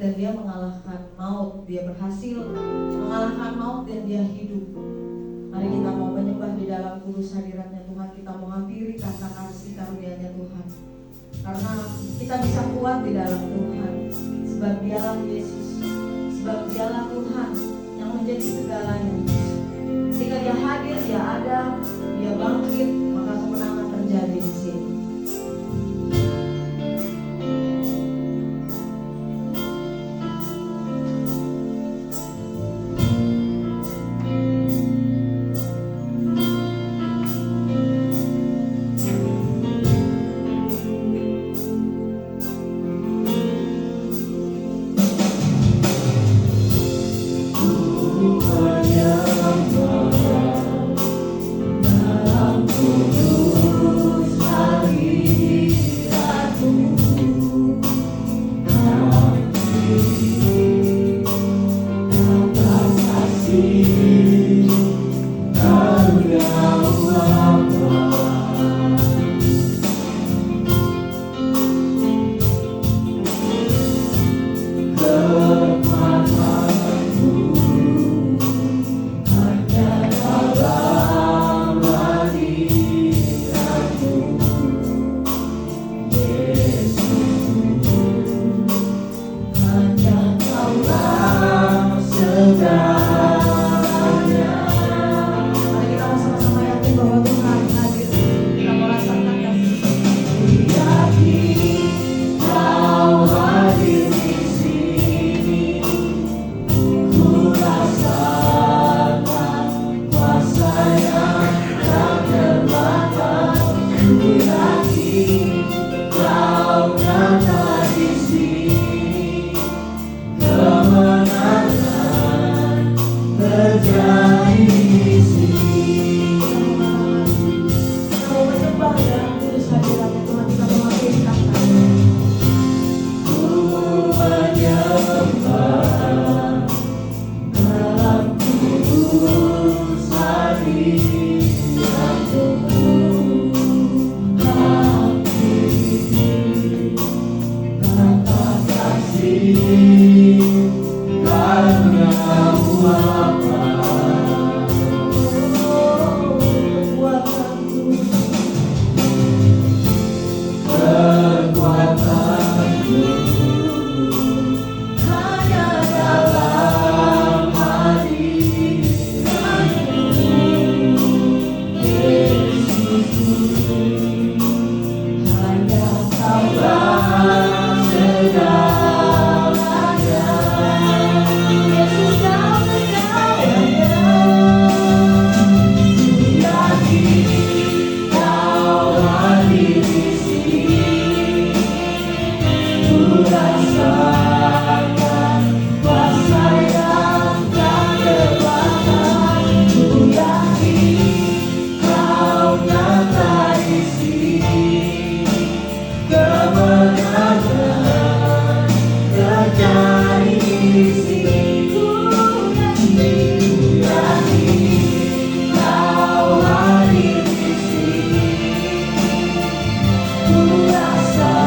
dan dia mengalahkan maut. Dia berhasil mengalahkan maut dan dia hidup. Mari kita mau menyembah di dalam kudus hadiratnya Tuhan. Kita mau hampiri kata kasih karunia-Nya Tuhan, karena kita bisa kuat di dalam Tuhan, sebab dialah Yesus, sebab dialah Tuhan yang menjadi segalanya. Ketika dia hadir, dia ada, dia bangkit, maka kemenangan terjadi di sini.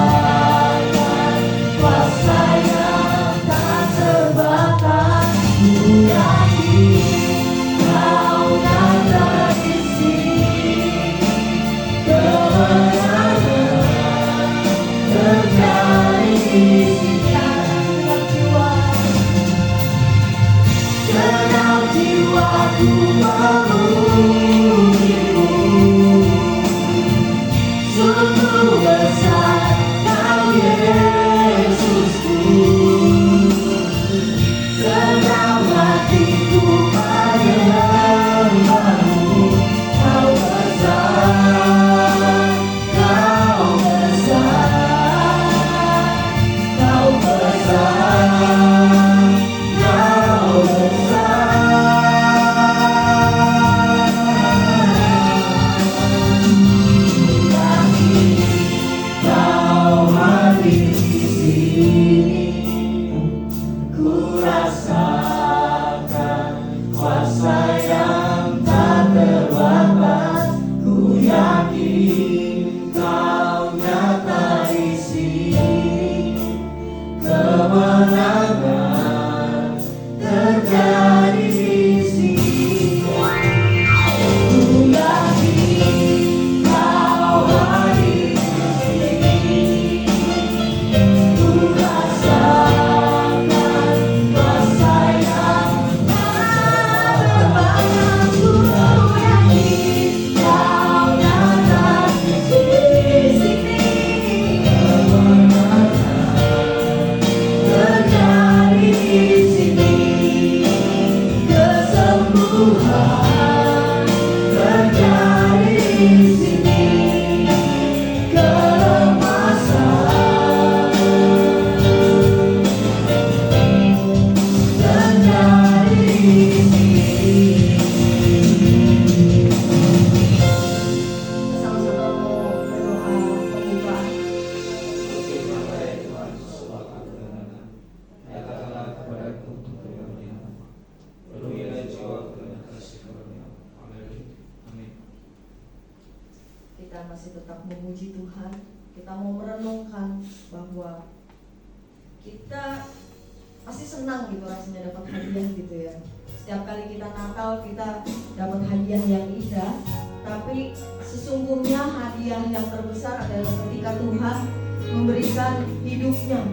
Rasakan kuasa-Nya. masih tetap memuji Tuhan. Kita mau merenungkan bahwa kita pasti senang gitu rasanya dapat hadiah gitu ya. Setiap kali kita Natal kita dapat hadiah yang indah, tapi sesungguhnya hadiah yang terbesar adalah ketika Tuhan memberikan hidupnya,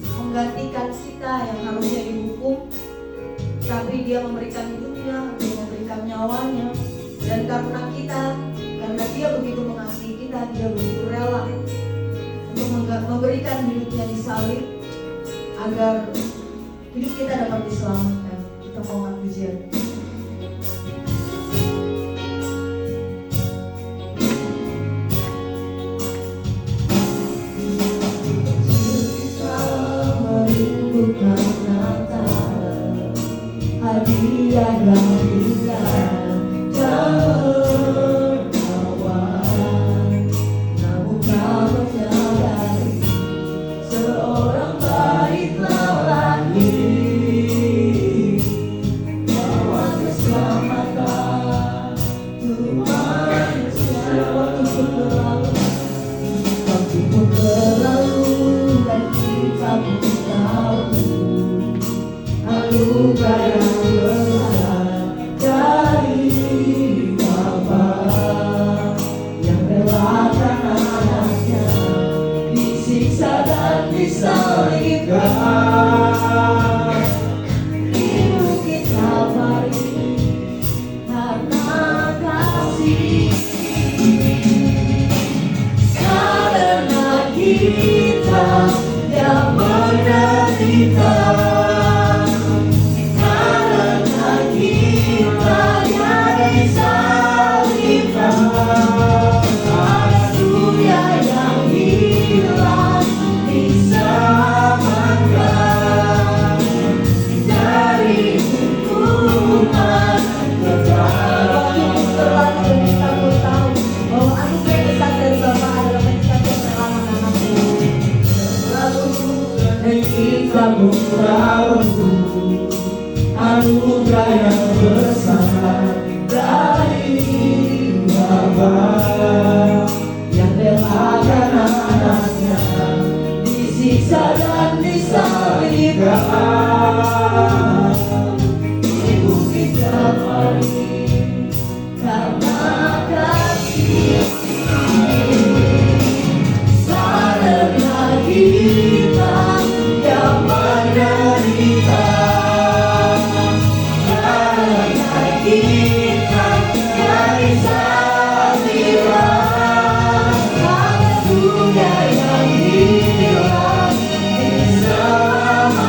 menggantikan kita yang harusnya dihukum, tapi Dia memberikan hidupnya, Dia memberikan nyawanya. Dan karena Dia begitu mengasihi kita, Dia begitu rela untuk memberikan hidupnya di salib agar hidup kita dapat diselamatkan. Kita angkat pujian. Kita merindukan Natal, hadiah yang indah jauh kawan, namun kau menyadari seorang bayi telah lahir, bawa keselamatan untuk manusia. Waktu pun berlalu dan kita pun tahu anugerah yang besar dari Bapa yang relakan anaknya disiksa dan disalibkan. Hidup kita beri karena kasih, karena kita yang menderita, karena kita yang disalibkan. Dunia yang hilang diselamatkan dari hukuman kekal. Waktu terlalu dan kita pun tahu bahwa anugerah besar dari Bapa adalah ketika Dia menyelamatkan anaknya. Lalu dan kita pun tahu anugerah yang besar dari Bapa yang relakan anaknya disiksa dan disalibkan. Ibu kita mari karena kasih, karena kita yang menderita, karena kita yang disalibkan. Dunia yang hilang diselamatkan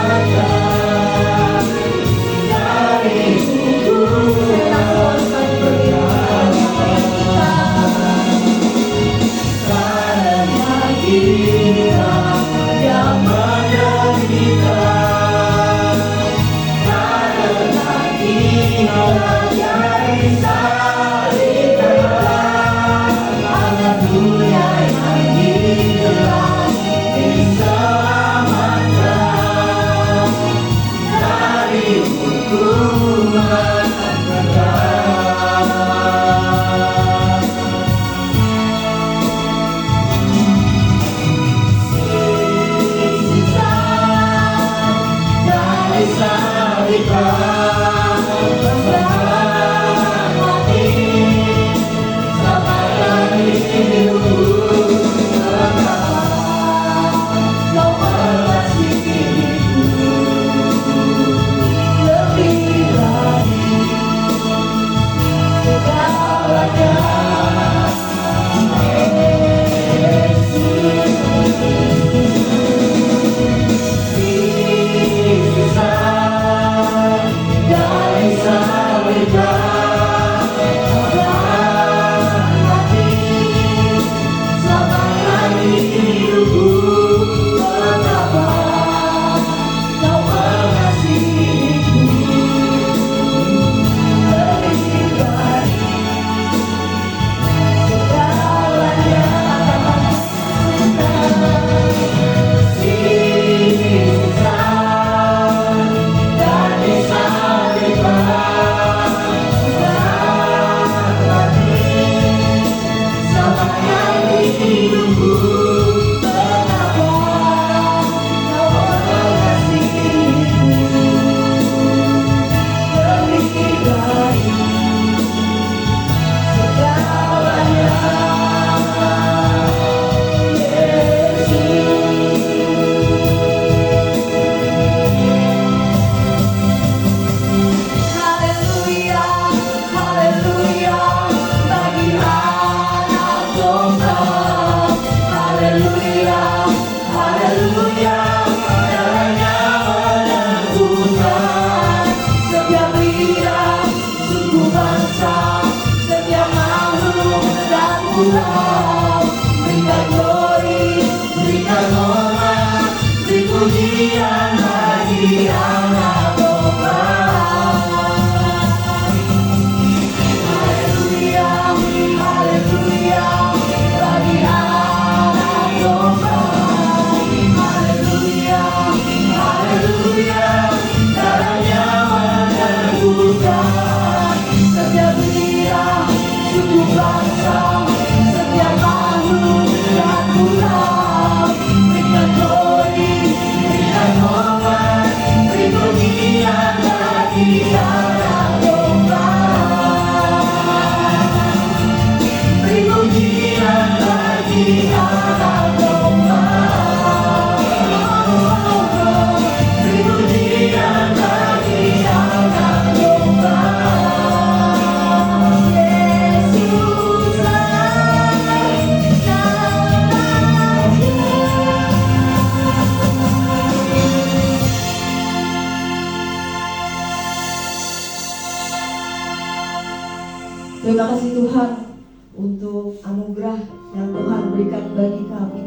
Terima kasih Tuhan untuk anugerah yang Tuhan berikan bagi kami.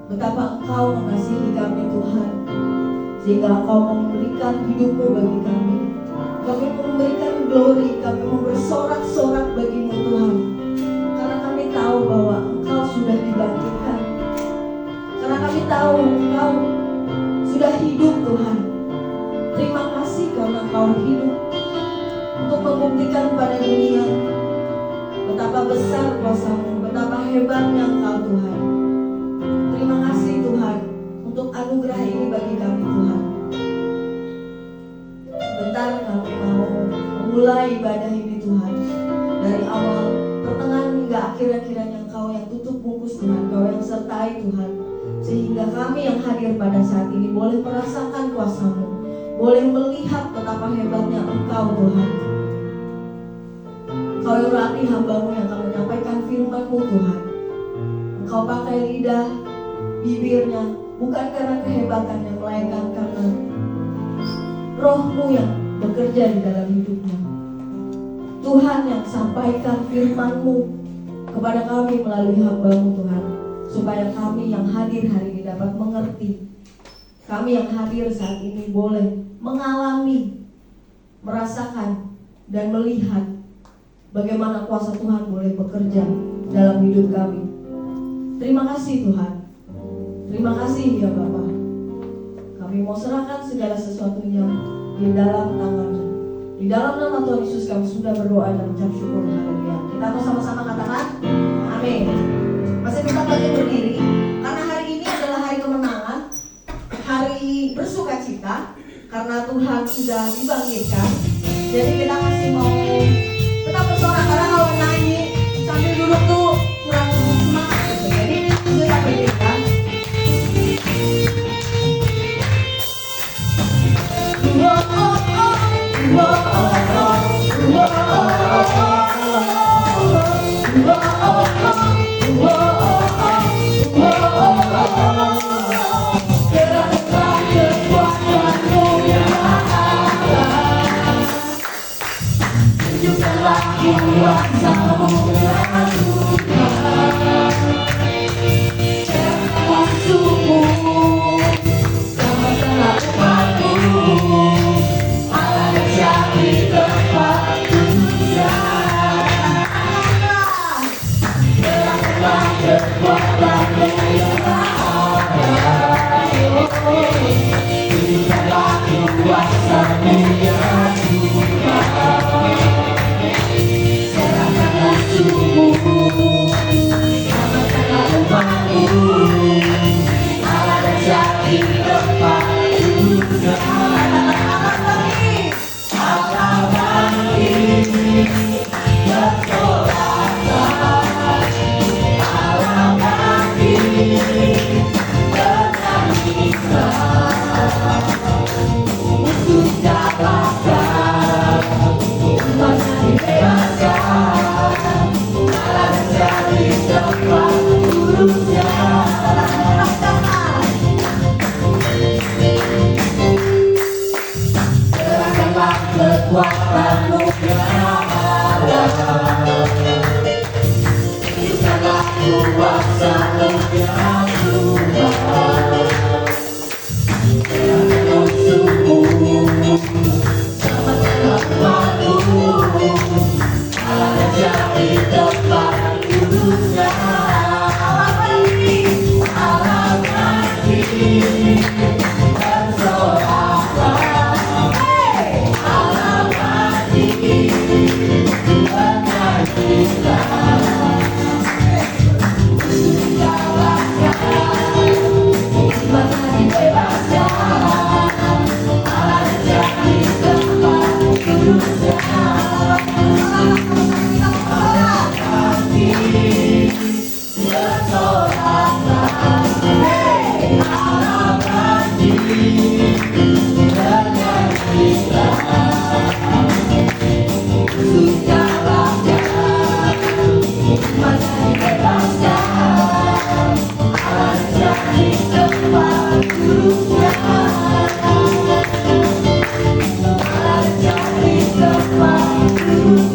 Betapa Engkau mengasihi kami Tuhan, sehingga Engkau memberikan hidupmu bagi kami. Kami memberikan glory, kami mau bersorak-sorak bagimu Tuhan, karena kami tahu bahwa Engkau sudah dibangkitkan, karena kami tahu Engkau sudah hidup Tuhan. Terima kasih karena Engkau hidup untuk membuktikan pada dunia betapa besar kuasa-Mu, betapa hebatnya Engkau Tuhan. Terima kasih Tuhan untuk anugerah ini bagi kami Tuhan. Bentar kami mau memulai ibadah ini Tuhan, dari awal, pertengahan hingga akhirnya kiranya Engkau yang tutup bungkus Tuhan, Engkau yang sertai Tuhan, sehingga kami yang hadir pada saat ini boleh merasakan kuasa-Mu, boleh melihat betapa hebatnya Engkau Tuhan. Engkau urapi hamba-Mu yang akan menyampaikan firman-Mu Tuhan. Engkau pakai lidah, bibirnya, bukan karena kehebatannya, melainkan karena Roh-Mu yang bekerja di dalam hidupnya. Tuhan yang sampaikan firman-Mu kepada kami melalui hamba-Mu Tuhan, supaya kami yang hadir hari ini dapat mengerti. Kami yang hadir saat ini boleh mengalami, merasakan, dan melihat bagaimana kuasa Tuhan boleh bekerja dalam hidup kami. Terima kasih Tuhan. Terima kasih ya Bapa. Kami mau serahkan segala sesuatunya di dalam tangan-Mu. Di dalam nama Tuhan Yesus kami sudah berdoa dan mengucap syukur. Haleluya. Kita mau sama-sama katakan amin. Masih kita bagi berdiri, karena hari ini adalah hari kemenangan, hari bersuka cita, karena Tuhan sudah dibangkitkan. Jadi kita masih mau tetap bersorak, karena kalau nyanyi sambil duduk tuh kurang semangat gitu. Jadi kita berdirikan.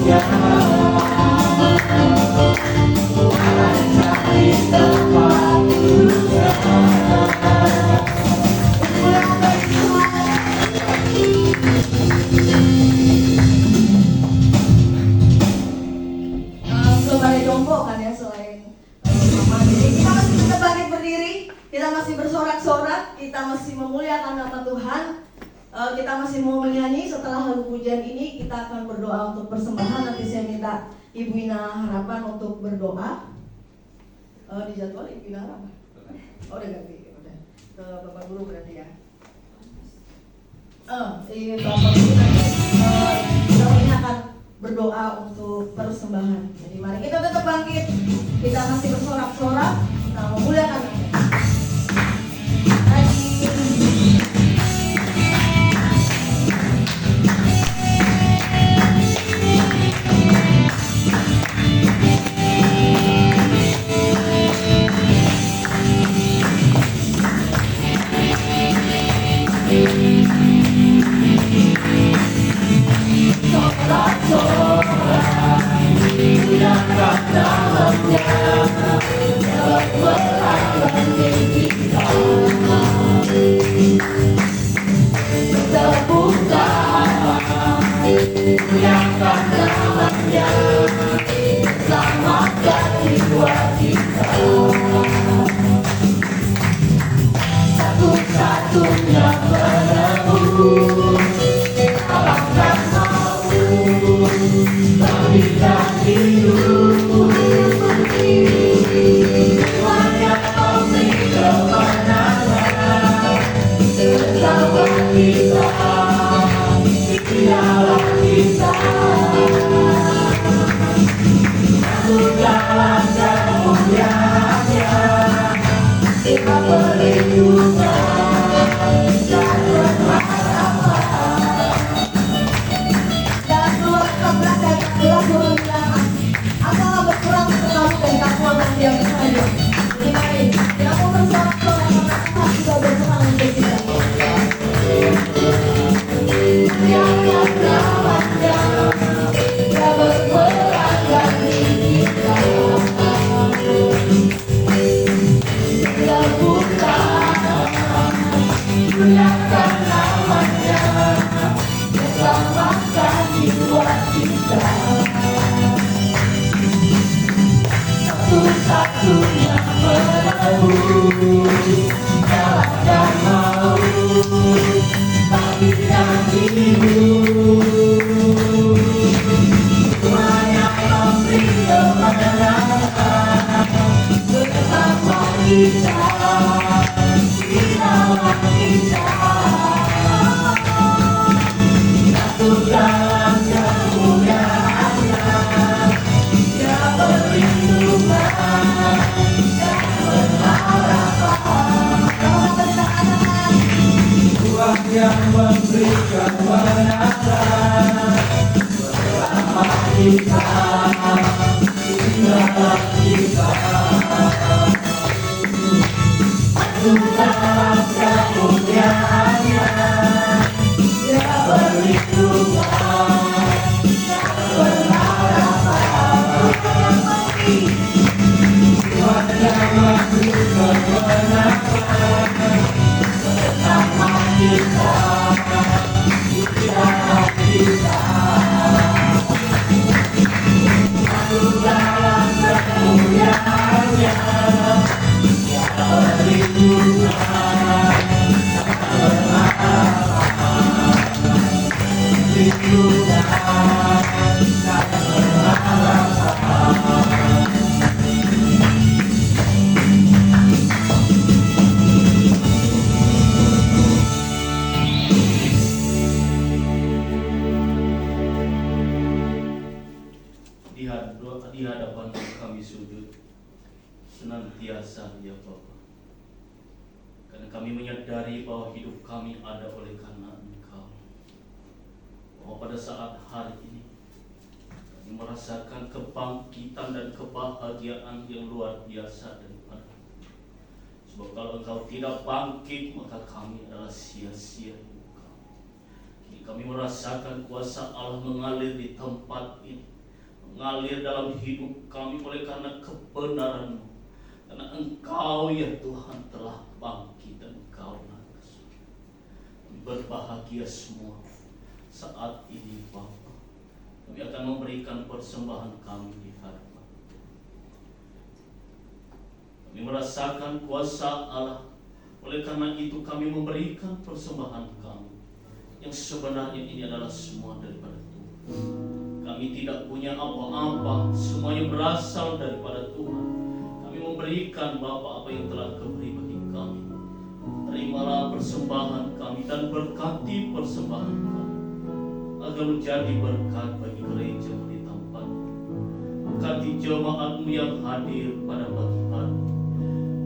Yeah. memuliakan nama Tuhan. Kita masih mau menyanyi. Setelah lagu pujian ini kita akan berdoa untuk persembahan. Nanti saya minta Ibu Ina Harapan untuk berdoa. Di jadwal Ibu Ina Harapan. Oh udah ganti, udah ke Bapak Guru berarti ya. Bapak Guru nanti kita ini akan berdoa untuk persembahan. Jadi mari kita tetap bangkit. Kita masih bersorak-sorak. Kita memuliakan nama. Satu-satunya penebus alangkah mau berikan hidup hanya memberi kemenangan bersama kita dialah kita satu jalan kemuliaannya kita perlindungan dan berharapan dan keluar keberadaan dalam kemuliaan asallah berkurang sekali dari kekuatan yang hadir. Jadi mari kita mau bersorak-sorak karena Tuhan sudah berkenan untuk kita. Muliakan namanya, Dia berperan bagi kita. Muliakan namanya, selamatkan jiwa kita. Satu-satunya penebus jalankan mau bagikan hidup hanya memberi kemenangan bersama kita. Satu jalan kemuliaannya, Dia perlindungan dan berharapan. Tuhan yang memberikan kemenangan bersama kita, tinggallah kita. Dalam kemuliaannya, Dia berlindungan dan berharapan. Tuhan yang memberikan kemenangan bersama kita, dialah kita. Dalam kemuliaannya, Dia perlindungan dan berharapan. Perlindungan dan berharapan. Di hadapan kami sujud senantiasa ya Bapa, karena kami menyadari bahwa hidup kami ada oleh karena Engkau. Bahwa pada saat hari ini kami merasakan kebangkitan dan kebahagiaan yang luar biasa daripada. Sebab kalau Engkau tidak bangkit, maka kami adalah sia-sia hidup kami. Kini kami merasakan kuasa Allah mengalir di tempat ini, mengalir dalam hidup kami oleh karena kebenaran-Mu. Karena Engkau ya Tuhan telah bangkit dan Engkau naik. Kami berbahagia semua saat ini Bapa. Kami akan memberikan persembahan kami di hadapan. Kami merasakan kuasa Allah Oleh karena itu kami memberikan persembahan kami, yang sebenarnya ini adalah semua daripada Tuhan. Kami tidak punya apa-apa, semuanya berasal daripada Tuhan. Kami memberikan Bapa apa yang telah Kau beri bagi kami. Terimalah persembahan kami dan berkati persembahan kami, agar menjadi berkat bagi gereja di tempat. Berkati jemaat-Mu yang hadir pada pagi hari.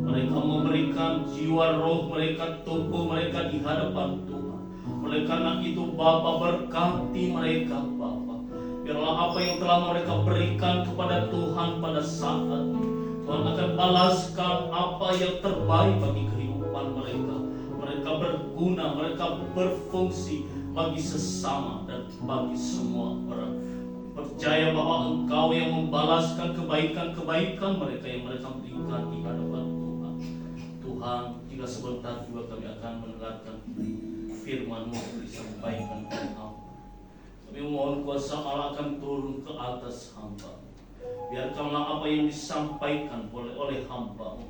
Mereka memberikan jiwa roh mereka, tubuh mereka di hadapan Tuhan. Oleh karena itu Bapa, berkati mereka Bapa. Biarlah apa yang telah mereka berikan kepada Tuhan pada saat ini, Tuhan akan balaskan apa yang terbaik bagi kehidupan mereka. Mereka berguna, mereka berfungsi bagi sesama dan bagi semua orang. Percaya bahwa Engkau yang membalaskan kebaikan-kebaikan mereka yang mereka berikan di hadapan Tuhan. Tuhan, jika sebentar juga kami akan mendengarkan firman-Mu disampaikan oleh hamba. Kami mohon kuasa Allah akan turun ke atas hamba. Biarkanlah apa yang disampaikan oleh hamba-Mu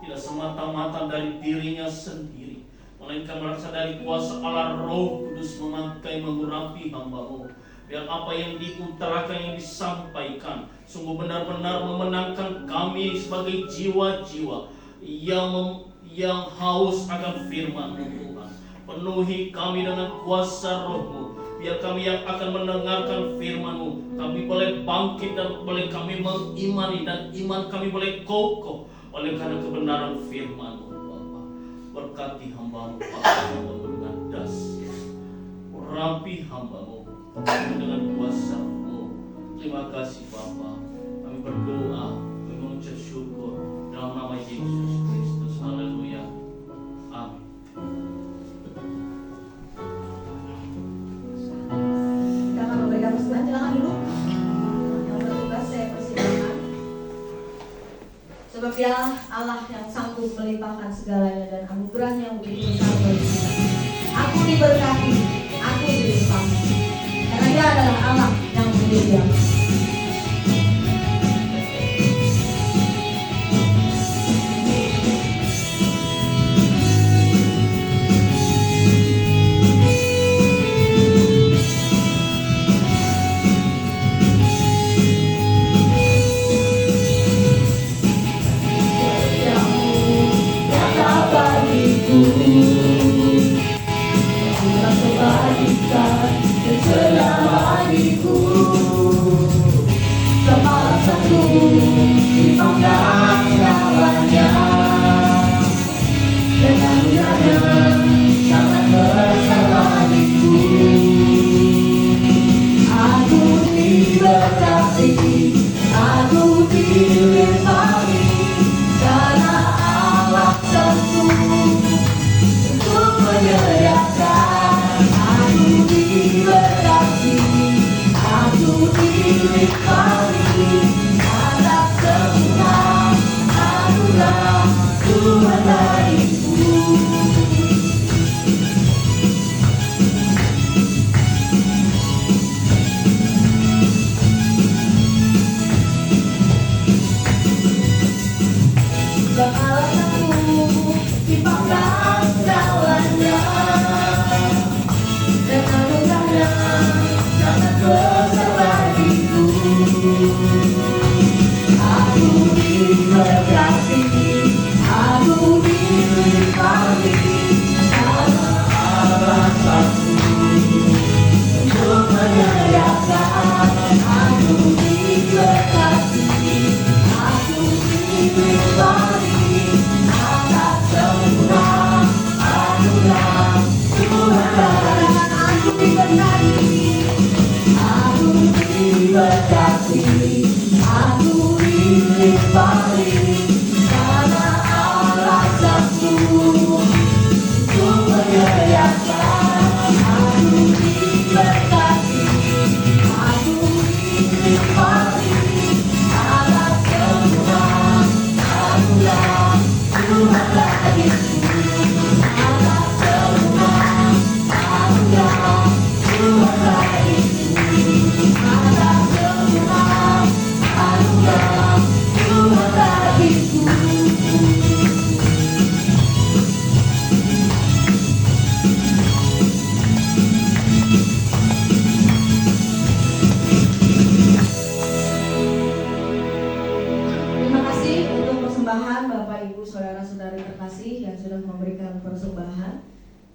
tidak semata-mata dari dirinya sendiri, melainkan berasal dari kuasa Allah Roh Kudus memakai mengurapi hamba-Mu. Biar apa yang diutarakan, yang disampaikan sungguh benar-benar memenangkan kami sebagai jiwa-jiwa yang haus akan firman-Mu Tuhan. Penuhi kami dengan kuasa Roh-Mu. Biar kami yang akan mendengarkan firman-Mu, kami boleh bangkit dan boleh kami mengimani, dan iman kami boleh kokoh oleh karena kebenaran firman-Mu Bapa. Berkati hamba-Mu Bapa dengan dahsyat. Urapi hamba-Mu dengan kuasa-Mu. Terima kasih Bapa. Kami berdoa, kami mengucap syukur dalam nama Yesus Kristus. Haleluya. Amin. Kita akan memberikan persembahan, silakan duduk. Yang bertugas saya persilakan. Sebab Dia Allah yang sanggup melimpahkan segalanya dan anugerahnya yang begitu besar bagi kita. Aku diberkati, aku dilimpahkan. Karena Dia adalah Allah yang menyediakan. Sangat besar bagiku.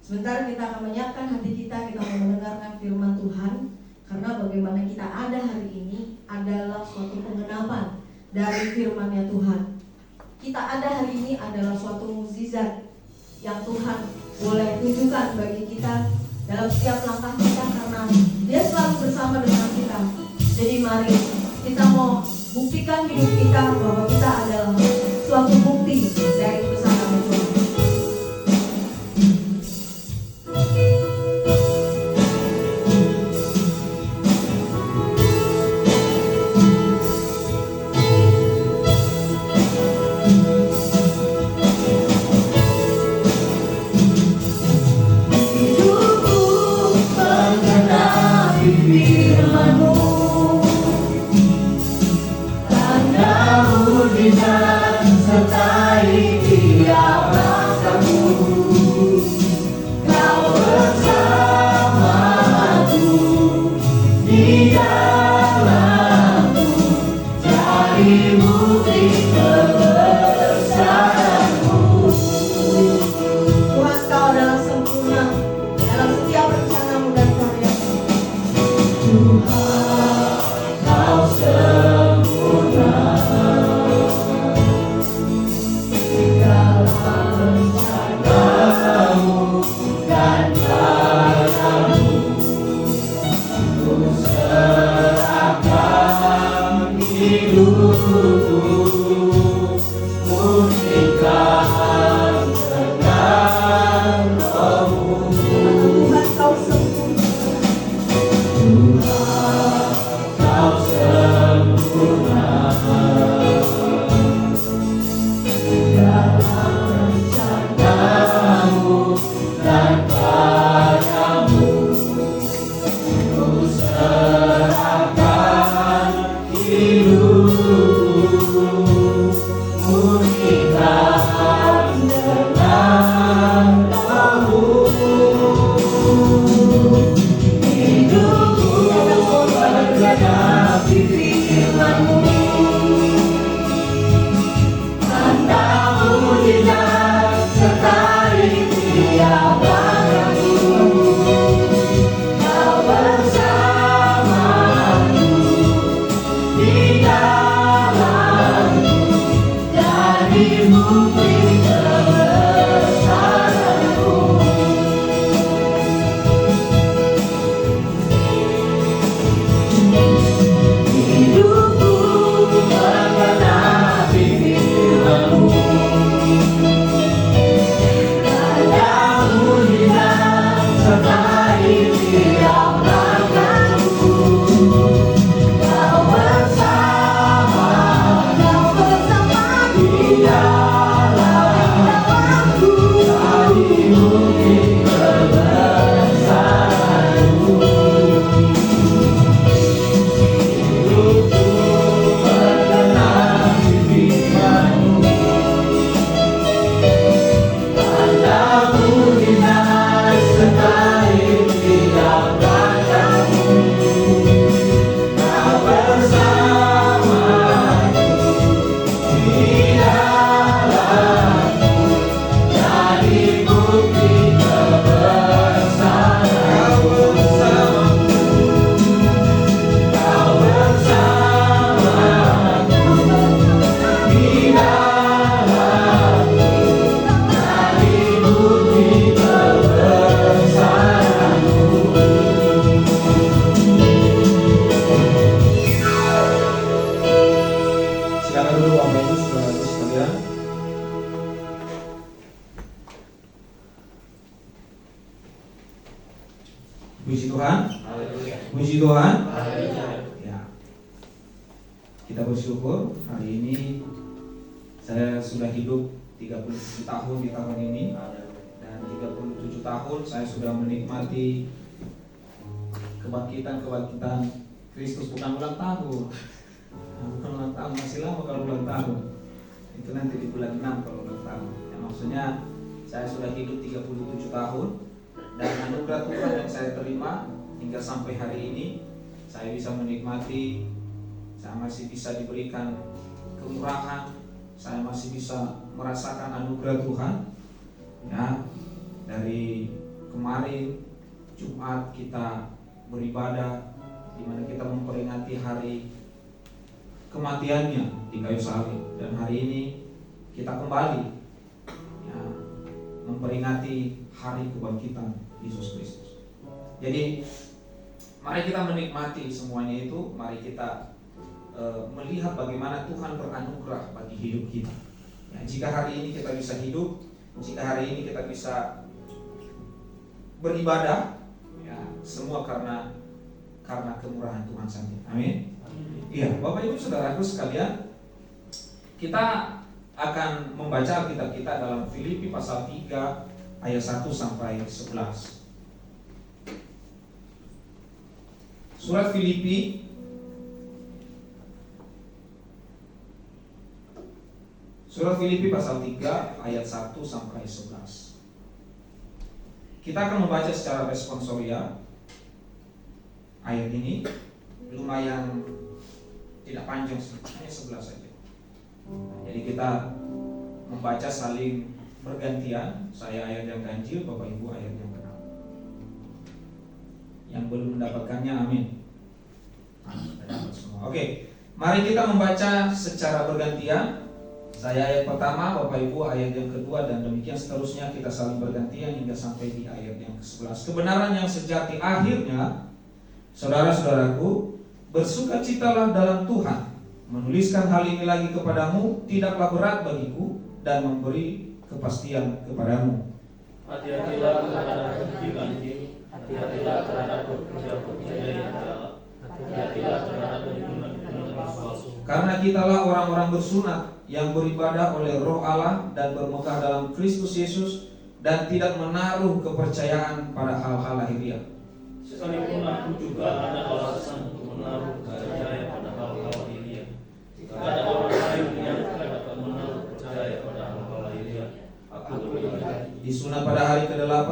Sementara kita akan menyiapkan hati kita mau mendengarkan firman Tuhan. Karena bagaimana kita ada hari ini adalah suatu pengenapan dari firman-Nya Tuhan. Kita ada hari ini adalah suatu mukjizat yang Tuhan boleh tunjukkan bagi kita dalam setiap langkah kita, karena Dia selalu bersama dengan kita. Jadi mari kita mau buktikan hidup kita bahwa kita adalah suatu bukti dari kebesaran Tuhan. Puji Tuhan. Puji Tuhan. Ya. Kita bersyukur hari ini saya sudah hidup 37 tahun di tahun ini, dan 37 tahun saya sudah menikmati kebangkitan Kristus. Bukan ulang tahun, bukan ulang tahun, masih lama kalau ulang tahun. Itu nanti di bulan 6 kalau ulang tahun. Ya, maksudnya saya sudah hidup 37 tahun, dan anugerah Tuhan yang saya terima hingga sampai hari ini, saya bisa menikmati, saya masih bisa diberikan kemurahan, saya masih bisa merasakan anugerah Tuhan, ya, dari kemarin Jumat kita beribadah, di mana kita memperingati hari kematiannya di kayu salib, dan hari ini kita kembali ya, memperingati hari kebangkitan Yesus Kristus. Jadi mari kita menikmati semuanya itu. Mari kita melihat bagaimana Tuhan beranugerah bagi hidup kita ya, jika hari ini kita bisa hidup, jika hari ini kita bisa beribadah ya, semua karena kemurahan Tuhan saja. Amin. Iya, Bapak Ibu Saudaraku sekalian, kita akan membaca Alkitab kita dalam Filipi pasal 3 ayat 1 sampai 11. Surat Filipi pasal 3 ayat 1 sampai 11. Kita akan membaca secara responsoria. Ayat ini lumayan tidak panjang sih, hanya 11 saja. Jadi kita membaca saling bergantian. Saya ayat yang ganjil, Bapak Ibu ayat yang genap. Yang belum mendapatkannya, amin. Dapat semua. Oke, mari kita membaca secara bergantian. Saya ayat pertama, Bapak Ibu ayat yang kedua, dan demikian seterusnya kita saling bergantian hingga sampai di ayat yang ke-11. Kebenaran yang sejati akhirnya, saudara-saudaraku, bersukacitalah dalam Tuhan. Menuliskan hal ini lagi kepadamu tidaklah berat bagiku dan memberi kepastian kepadamu. Hati-hatilah terhadap janji, hati-hatilah terhadap percaya yang salah, hati-hatilah terhadap penyembah palsu. Karena kitalah orang-orang bersunat yang beribadah oleh Roh Allah dan bermegah dalam Kristus Yesus dan tidak menaruh kepercayaan pada hal-hal lahiriah. Sekalipun aku juga ada alasan untuk menaruh percaya pada hal-hal lahiriah. Jika ada orang lain yang tidak dapat menaruh percaya pada hal-hal lahiriah, aku lebih baik. Disunat pada hari ke-8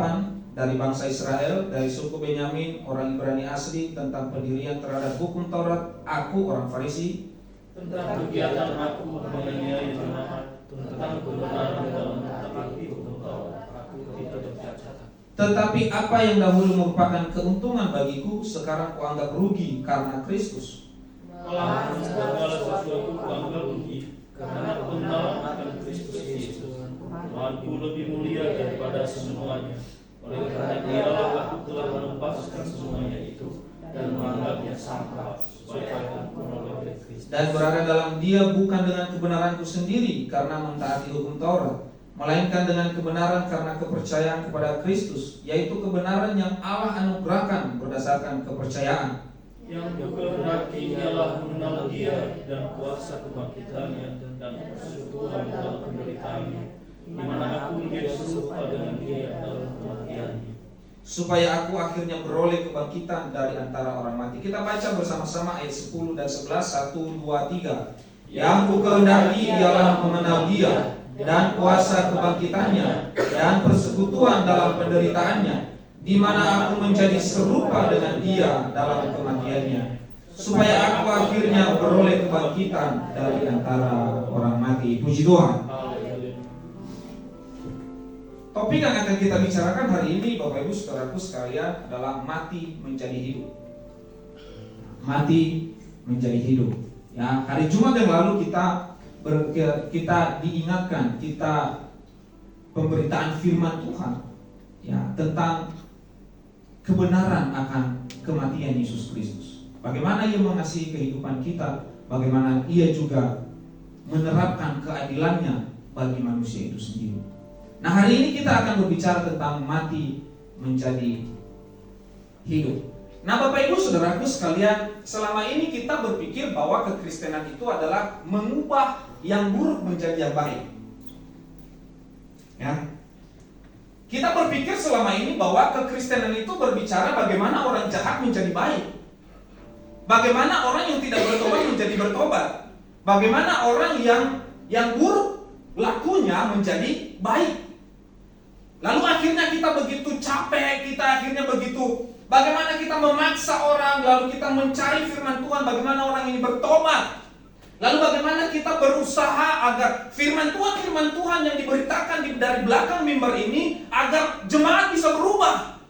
dari bangsa Israel, dari suku Benyamin, orang Ibrani asli, tentang pendirian terhadap hukum Taurat, aku orang Farisi. Tentang kegiatan aku menganiaya jemaat, tentang kebenaran dalam mentaati hukum Taurat, aku tidak bercacat. Tetapi apa yang dahulu merupakan keuntungan bagiku, sekarang kuanggap rugi karena Kristus. Malahan segala sesuatu kuanggap rugi, karena pengenalan akan Kristus Yesus, Tuhanku lebih mulia daripada semuanya. Oleh karena Dialah aku telah melepaskan semuanya itu dan menganggapnya sampah, supaya aku menolak Kristus. Dan berada dalam Dia bukan dengan kebenaranku sendiri karena mentaati hukum Taurat, melainkan dengan kebenaran karena kepercayaan kepada Kristus, yaitu kebenaran yang Allah anugerahkan berdasarkan kepercayaan. Yang kehendaki ialah mengenal Dia dan kuasa kebangkitannya dan persekutuan dalam penderitaannya, di mana aku menjadi serupa dengan Dia dalam kematiannya, supaya aku akhirnya beroleh kebangkitan dari antara orang mati. Kita baca bersama-sama ayat 10 dan 11, 1, 2, 3. Yang ku kehendaki ialah mengenal Dia dan kuasa kebangkitannya dan persekutuan dalam penderitaannya, di mana aku menjadi serupa dengan Dia dalam kematiannya, supaya aku akhirnya beroleh kebangkitan dari antara orang mati. Puji Tuhan. Topik yang akan kita bicarakan hari ini, Bapak Ibu Saudaraku sekalian, adalah mati menjadi hidup. Mati menjadi hidup. Ya, hari Jumat yang lalu kita diingatkan, kita pemberitaan firman Tuhan ya tentang kebenaran akan kematian Yesus Kristus. Bagaimana Ia mengasihi kehidupan kita, bagaimana Ia juga menerapkan keadilannya bagi manusia itu sendiri. Nah, hari ini kita akan berbicara tentang mati menjadi hidup. Nah, Bapak Ibu Saudaraku sekalian, selama ini kita berpikir bahwa kekristenan itu adalah mengubah yang buruk menjadi yang baik. Ya. Kita berpikir selama ini bahwa kekristenan itu berbicara bagaimana orang jahat menjadi baik. Bagaimana orang yang tidak bertobat menjadi bertobat. Bagaimana orang yang buruk lakunya menjadi baik. Lalu akhirnya kita begitu capek, kita akhirnya begitu, bagaimana kita memaksa orang, lalu kita mencari firman Tuhan, bagaimana orang ini bertobat. Lalu bagaimana kita berusaha agar firman Tuhan yang diberitakan dari belakang mimbar ini agar jemaat bisa berubah?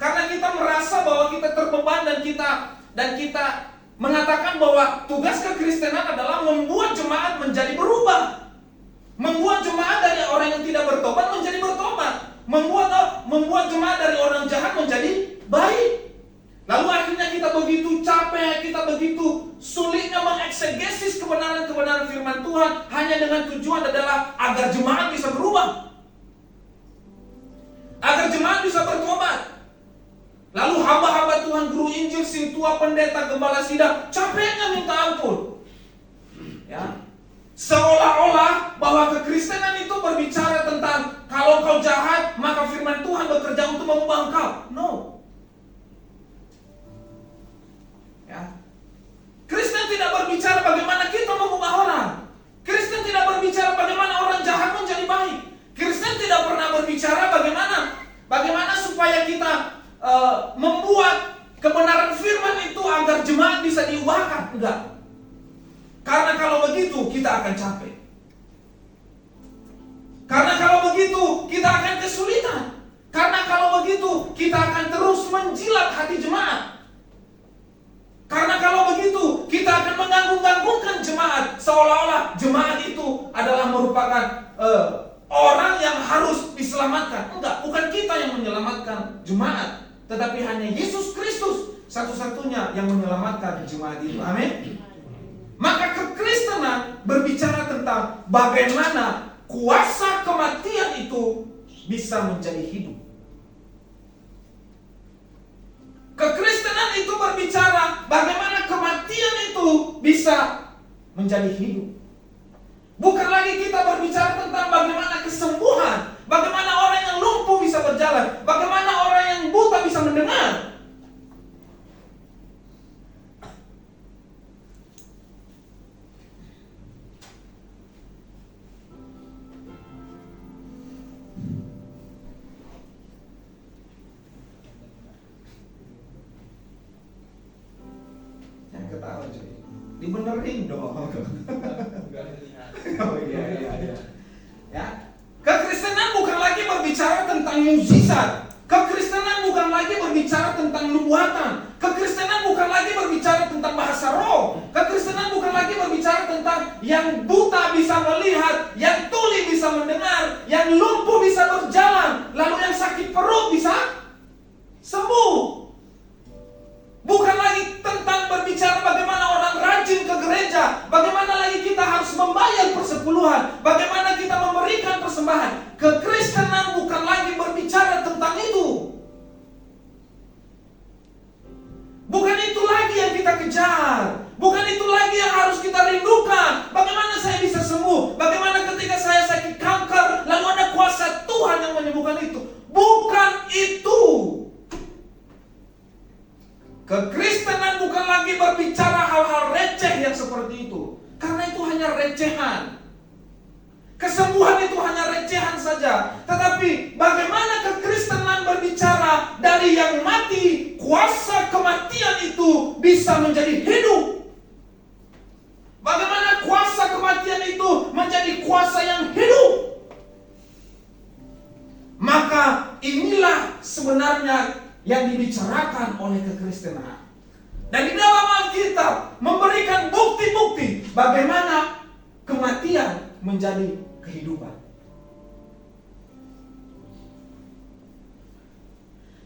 Karena kita merasa bahwa kita terbeban dan kita mengatakan bahwa tugas kekristenan adalah membuat jemaat menjadi berubah. Membuat jemaat dari orang yang tidak bertobat menjadi bertobat. Membuat jemaat dari orang jahat menjadi baik. Lalu akhirnya kita begitu capek, kita begitu sulitnya mengeksegesis kebenaran-kebenaran firman Tuhan hanya dengan tujuan adalah agar jemaat bisa berubah, agar jemaat bisa bertobat. Lalu hamba-hamba Tuhan, guru Injil, sintua, pendeta, gembala sidang, capeknya minta ampun. Ya, seolah-olah bahwa kekristenan itu berbicara tentang kalau kau jahat maka firman Tuhan bekerja untuk mengubah engkau. No. Ya. Kristen tidak berbicara bagaimana kita mengubah orang. Kristen tidak berbicara bagaimana orang jahat menjadi baik. Kristen tidak pernah berbicara bagaimana supaya kita membuat kebenaran firman itu agar jemaat bisa diubahkan. Enggak. Karena kalau begitu kita akan capek. Karena kalau begitu kita akan kesulitan. Karena kalau begitu kita akan terus menjilat hati jemaat. Karena kalau begitu kita akan mengganggu-ganggukan jemaat, seolah-olah jemaat itu adalah merupakan orang yang harus diselamatkan. Enggak, bukan kita yang menyelamatkan jemaat, tetapi hanya Yesus Kristus satu-satunya yang menyelamatkan jemaat itu. Amin. Maka kekristenan berbicara tentang bagaimana kuasa kematian itu bisa menjadi hidup. Kekristenan itu berbicara bagaimana kematian itu bisa menjadi hidup. Bukan lagi kita berbicara tentang bagaimana kesembuhan, bagaimana orang yang lumpuh bisa berjalan, bagaimana orang yang buta bisa mendengar. Ketawa cuy, dibenerin dong. Oh iya. Ya, kekristenan bukan lagi berbicara tentang mukjizat. Kekristenan bukan lagi berbicara tentang nubuatan. Kekristenan bukan lagi berbicara tentang bahasa roh. Kekristenan bukan lagi berbicara tentang yang buta bisa melihat, yang tuli bisa mendengar, yang lumpuh bisa berjalan, lalu yang sakit perut bisa sembuh. Bukan lagi tentang berbicara bagaimana orang rajin ke gereja, bagaimana lagi kita harus membayar persepuluhan, bagaimana kita memberikan persembahan. Kekristenan bukan lagi berbicara tentang itu. Bukan itu lagi yang kita kejar. Bukan itu lagi yang harus kita rindukan. Bagaimana saya bisa sembuh? Bagaimana ketika saya sakit kanker, lalu ada kuasa Tuhan yang menyembuhkan itu. Bukan itu. Kekristenan bukan lagi berbicara hal-hal receh yang seperti itu. Karena itu hanya recehan. Kesembuhan itu hanya recehan saja. Tetapi bagaimana kekristenan berbicara dari yang mati, kuasa kematian itu bisa menjadi hidup. Bagaimana kuasa kematian itu menjadi kuasa yang hidup. Maka inilah sebenarnya yang dibicarakan oleh kekristenan. Dan di dalam Alkitab memberikan bukti-bukti bagaimana kematian menjadi kehidupan.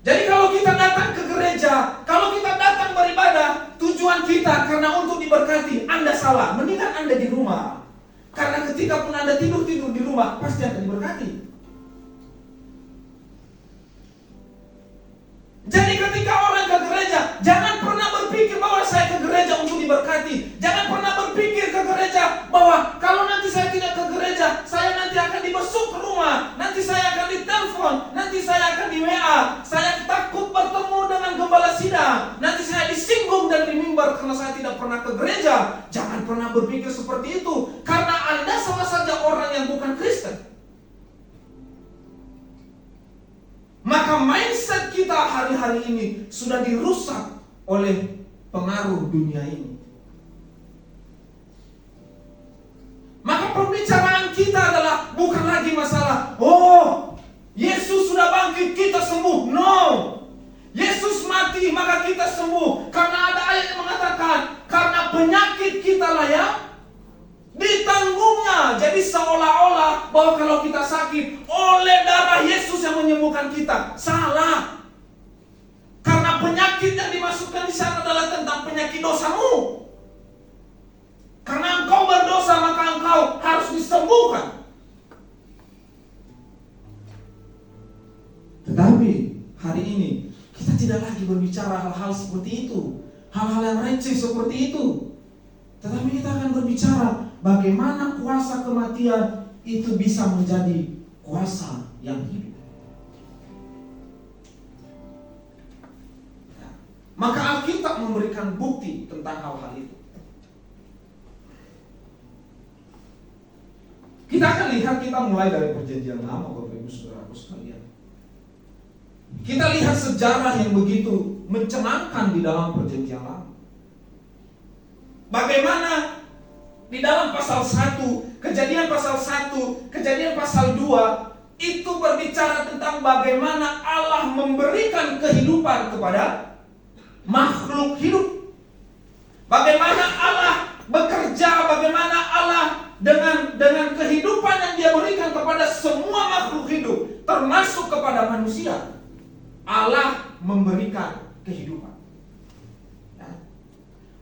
Jadi kalau kita datang ke gereja, kalau kita datang beribadah, tujuan kita karena untuk diberkati, Anda salah. Mendingan Anda di rumah. Karena ketika pun Anda tidur di rumah, pasti akan diberkati. Jadi ketika orang ke gereja, jangan pernah berpikir bahwa saya ke gereja untuk diberkati. Jangan pernah berpikir ke gereja bahwa kalau nanti saya tidak ke gereja, saya nanti akan dibesuk ke rumah, nanti saya akan ditelepon, nanti saya akan di WA, saya takut bertemu dengan gembala sidang, nanti saya disinggung dan dimimbar karena saya tidak pernah ke gereja. Jangan pernah berpikir seperti itu, karena Anda sama saja orang yang bukan Kristen. Maka mindset kita hari-hari ini sudah dirusak oleh pengaruh dunia ini. Maka pembicaraan kita adalah bukan lagi masalah, oh, Yesus sudah bangkit, kita sembuh. No. Yesus mati, maka kita sembuh. Karena ada ayat yang mengatakan, karena penyakit kita lah yang ditanggungnya. Jadi seolah-olah bahwa kalau kita sakit, oleh darah Yesus yang menyembuhkan kita. Salah. Karena penyakit yang dimasukkan di sana adalah tentang penyakit dosamu. Karena engkau berdosa, maka engkau harus disembuhkan. Tetapi hari ini kita tidak lagi berbicara hal-hal seperti itu, hal-hal yang receh seperti itu. Tetapi kita akan berbicara bagaimana kuasa kematian itu bisa menjadi kuasa yang hidup. Maka Alkitab memberikan bukti tentang hal-hal itu. Kita akan lihat, kita mulai dari Perjanjian Lama, Bapak Ibu Saudaraku sekalian. Kita lihat sejarah yang begitu mencengangkan di dalam Perjanjian Lama. Bagaimana di dalam pasal 1, Kejadian pasal 1, Kejadian pasal 2 itu berbicara tentang bagaimana Allah memberikan kehidupan kepada makhluk hidup. Bagaimana Allah bekerja, bagaimana Allah dengan kehidupan yang Dia berikan kepada semua makhluk hidup, termasuk kepada manusia. Allah memberikan kehidupan. Ya.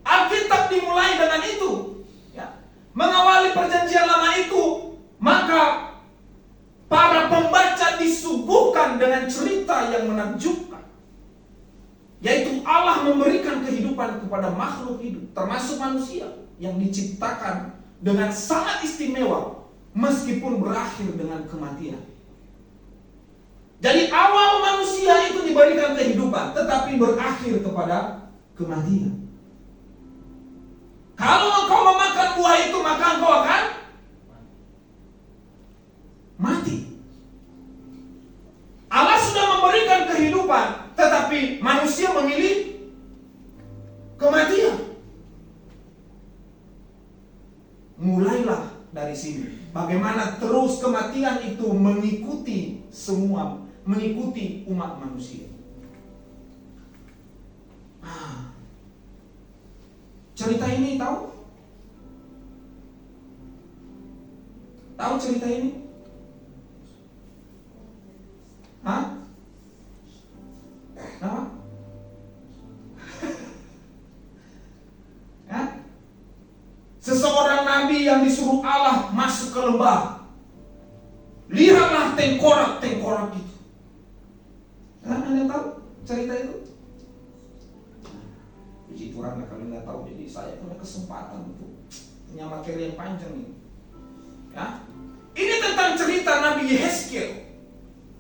Alkitab dimulai dengan itu. Ya. Mengawali Perjanjian Lama itu, maka para pembaca disuguhkan dengan cerita yang menakjubkan, yaitu Allah memberikan kehidupan kepada makhluk hidup, termasuk manusia yang diciptakan dengan sangat istimewa, meskipun berakhir dengan kematian. Jadi awal manusia itu diberikan kehidupan, tetapi berakhir kepada kematian. Kalau engkau memakan buah itu, maka engkau akan mati. Allah sudah memberikan kehidupan, tetapi manusia memilih kematian. Mulailah dari sini. Bagaimana terus kematian itu mengikuti semua, mengikuti umat manusia. Cerita ini tahu? Tahu cerita ini? Hah? Apa? Ya? Seseorang nabi yang disuruh Allah masuk ke lembah. Lihatlah tengkorak-tengkorak itu. Anda tahu cerita itu? Puji Tuhan lah kalau nggak tahu. Jadi saya punya kesempatan untuk punya materi yang panjang ini. Ya? Ini tentang cerita Nabi Yehezkiel.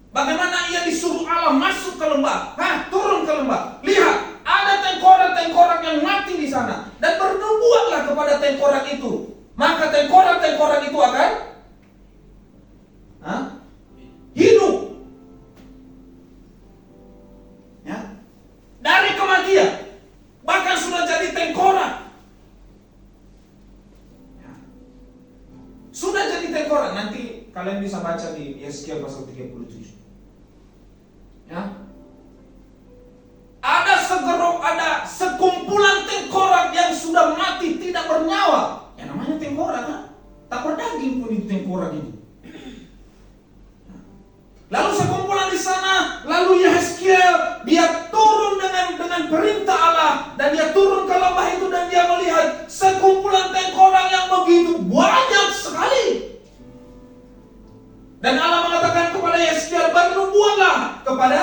Bagaimana ia disuruh Allah masuk ke lembah. Turun ke lembah. Lihat, ada tengkorak-tengkorak yang mati di sana. Dan bernubuatlah kepada tengkorak itu. Maka tengkorak-tengkorak itu akan hidup. Ya. Dari kematian. Bahkan sudah jadi tengkorak. Ya. Sudah jadi tengkorak. Nanti kalian bisa baca di Yehezkiel pasal 37. Ya. Ada sekumpulan tengkorak yang sudah mati, tidak bernyawa. Ya namanya tengkorak kan? Tak berdaging pun itu tengkorak itu. Lalu sekumpulan di sana, lalu Yehezkiel dia turun dengan perintah Allah dan dia turun ke lembah itu dan dia melihat sekumpulan tengkorak yang begitu banyak sekali. Dan Allah mengatakan kepada Yehezkiel, bernubuatlah kepada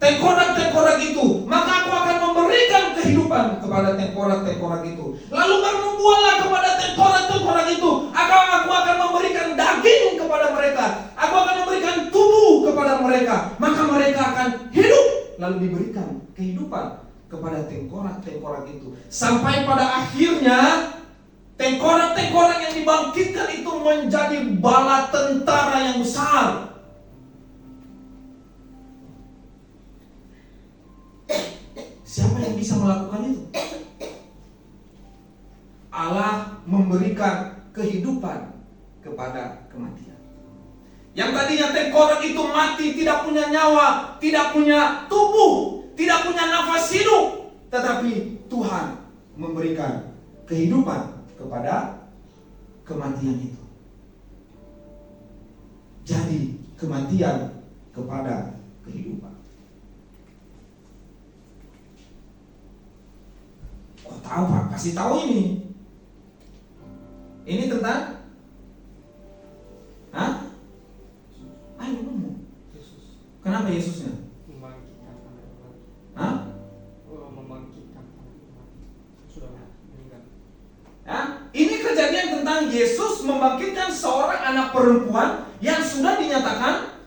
tengkorak-tengkorak itu, maka aku akan memberikan kehidupan kepada tengkorak-tengkorak itu. Lalu bernubuatlah kepada tengkorak-tengkorak itu, aku akan memberikan daging kepada mereka, aku akan memberikan tubuh kepada mereka, maka mereka akan hidup. Lalu diberikan kehidupan kepada tengkorak-tengkorak itu. Sampai pada akhirnya tengkorak-tengkorak yang dibangkitkan itu menjadi bala tentara yang besar. Siapa yang bisa melakukan itu? Allah memberikan kehidupan kepada kematian. Yang tadinya tengkorak itu mati, tidak punya nyawa, tidak punya tubuh, tidak punya nafas hidup, tetapi Tuhan memberikan kehidupan kepada kematian itu. Jadi kematian kepada kehidupan. Kok tahu Pak? Kasih tahu ini. Ini tentang ayo ngomong. Yesus Kenapa Yesusnya? membangkitkan anak mati. Membangkitkan anak mati sudah meninggal. Ini kejadian tentang Yesus membangkitkan seorang anak perempuan yang sudah dinyatakan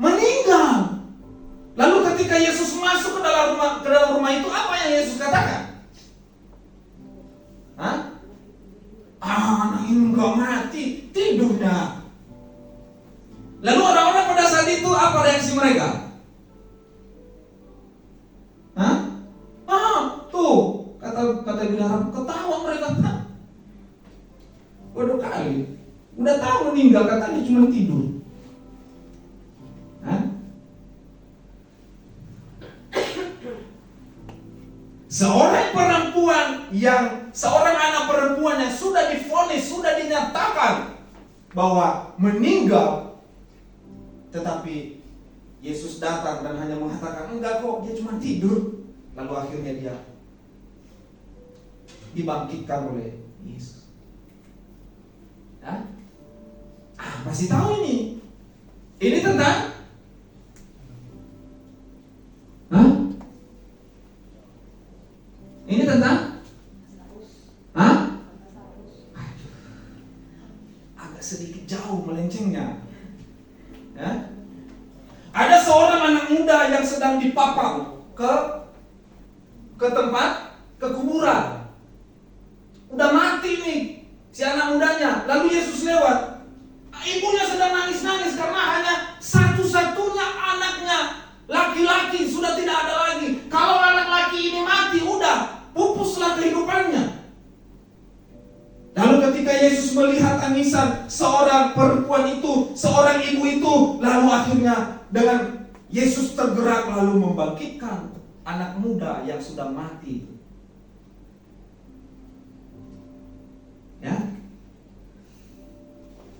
meninggal. Lalu ketika Yesus masuk ke dalam rumah itu, apa yang Yesus katakan? Anak ini enggak mati, tidur dah. Lalu orang-orang pada saat itu apa reaksi mereka? Tuh kata bidara, ketawa mereka. Waduh kali, udah tahu meninggal, katanya cuma tidur. Seorang anak perempuan yang sudah divonis, sudah dinyatakan bahwa meninggal, tetapi Yesus datang dan hanya mengatakan, enggak kok, dia cuma tidur. Lalu akhirnya dia dibangkitkan oleh Yesus. Masih tahu ini? Ini tentang Ini tentang agak sedikit jauh melencengnya. Ada seorang anak muda yang sedang dipapang ke tempat kuburan. Udah mati nih si anak mudanya. Lalu Yesus lewat. Ibunya sedang nangis-nangis karena hanya satu-satunya anaknya laki-laki sudah tidak ada lagi. Kalau anak laki ini mati, udah pupuslah kehidupannya. Lalu ketika Yesus melihat tangisan seorang perempuan itu, seorang ibu itu, lalu akhirnya dengan Yesus tergerak lalu membangkitkan anak muda yang sudah mati itu.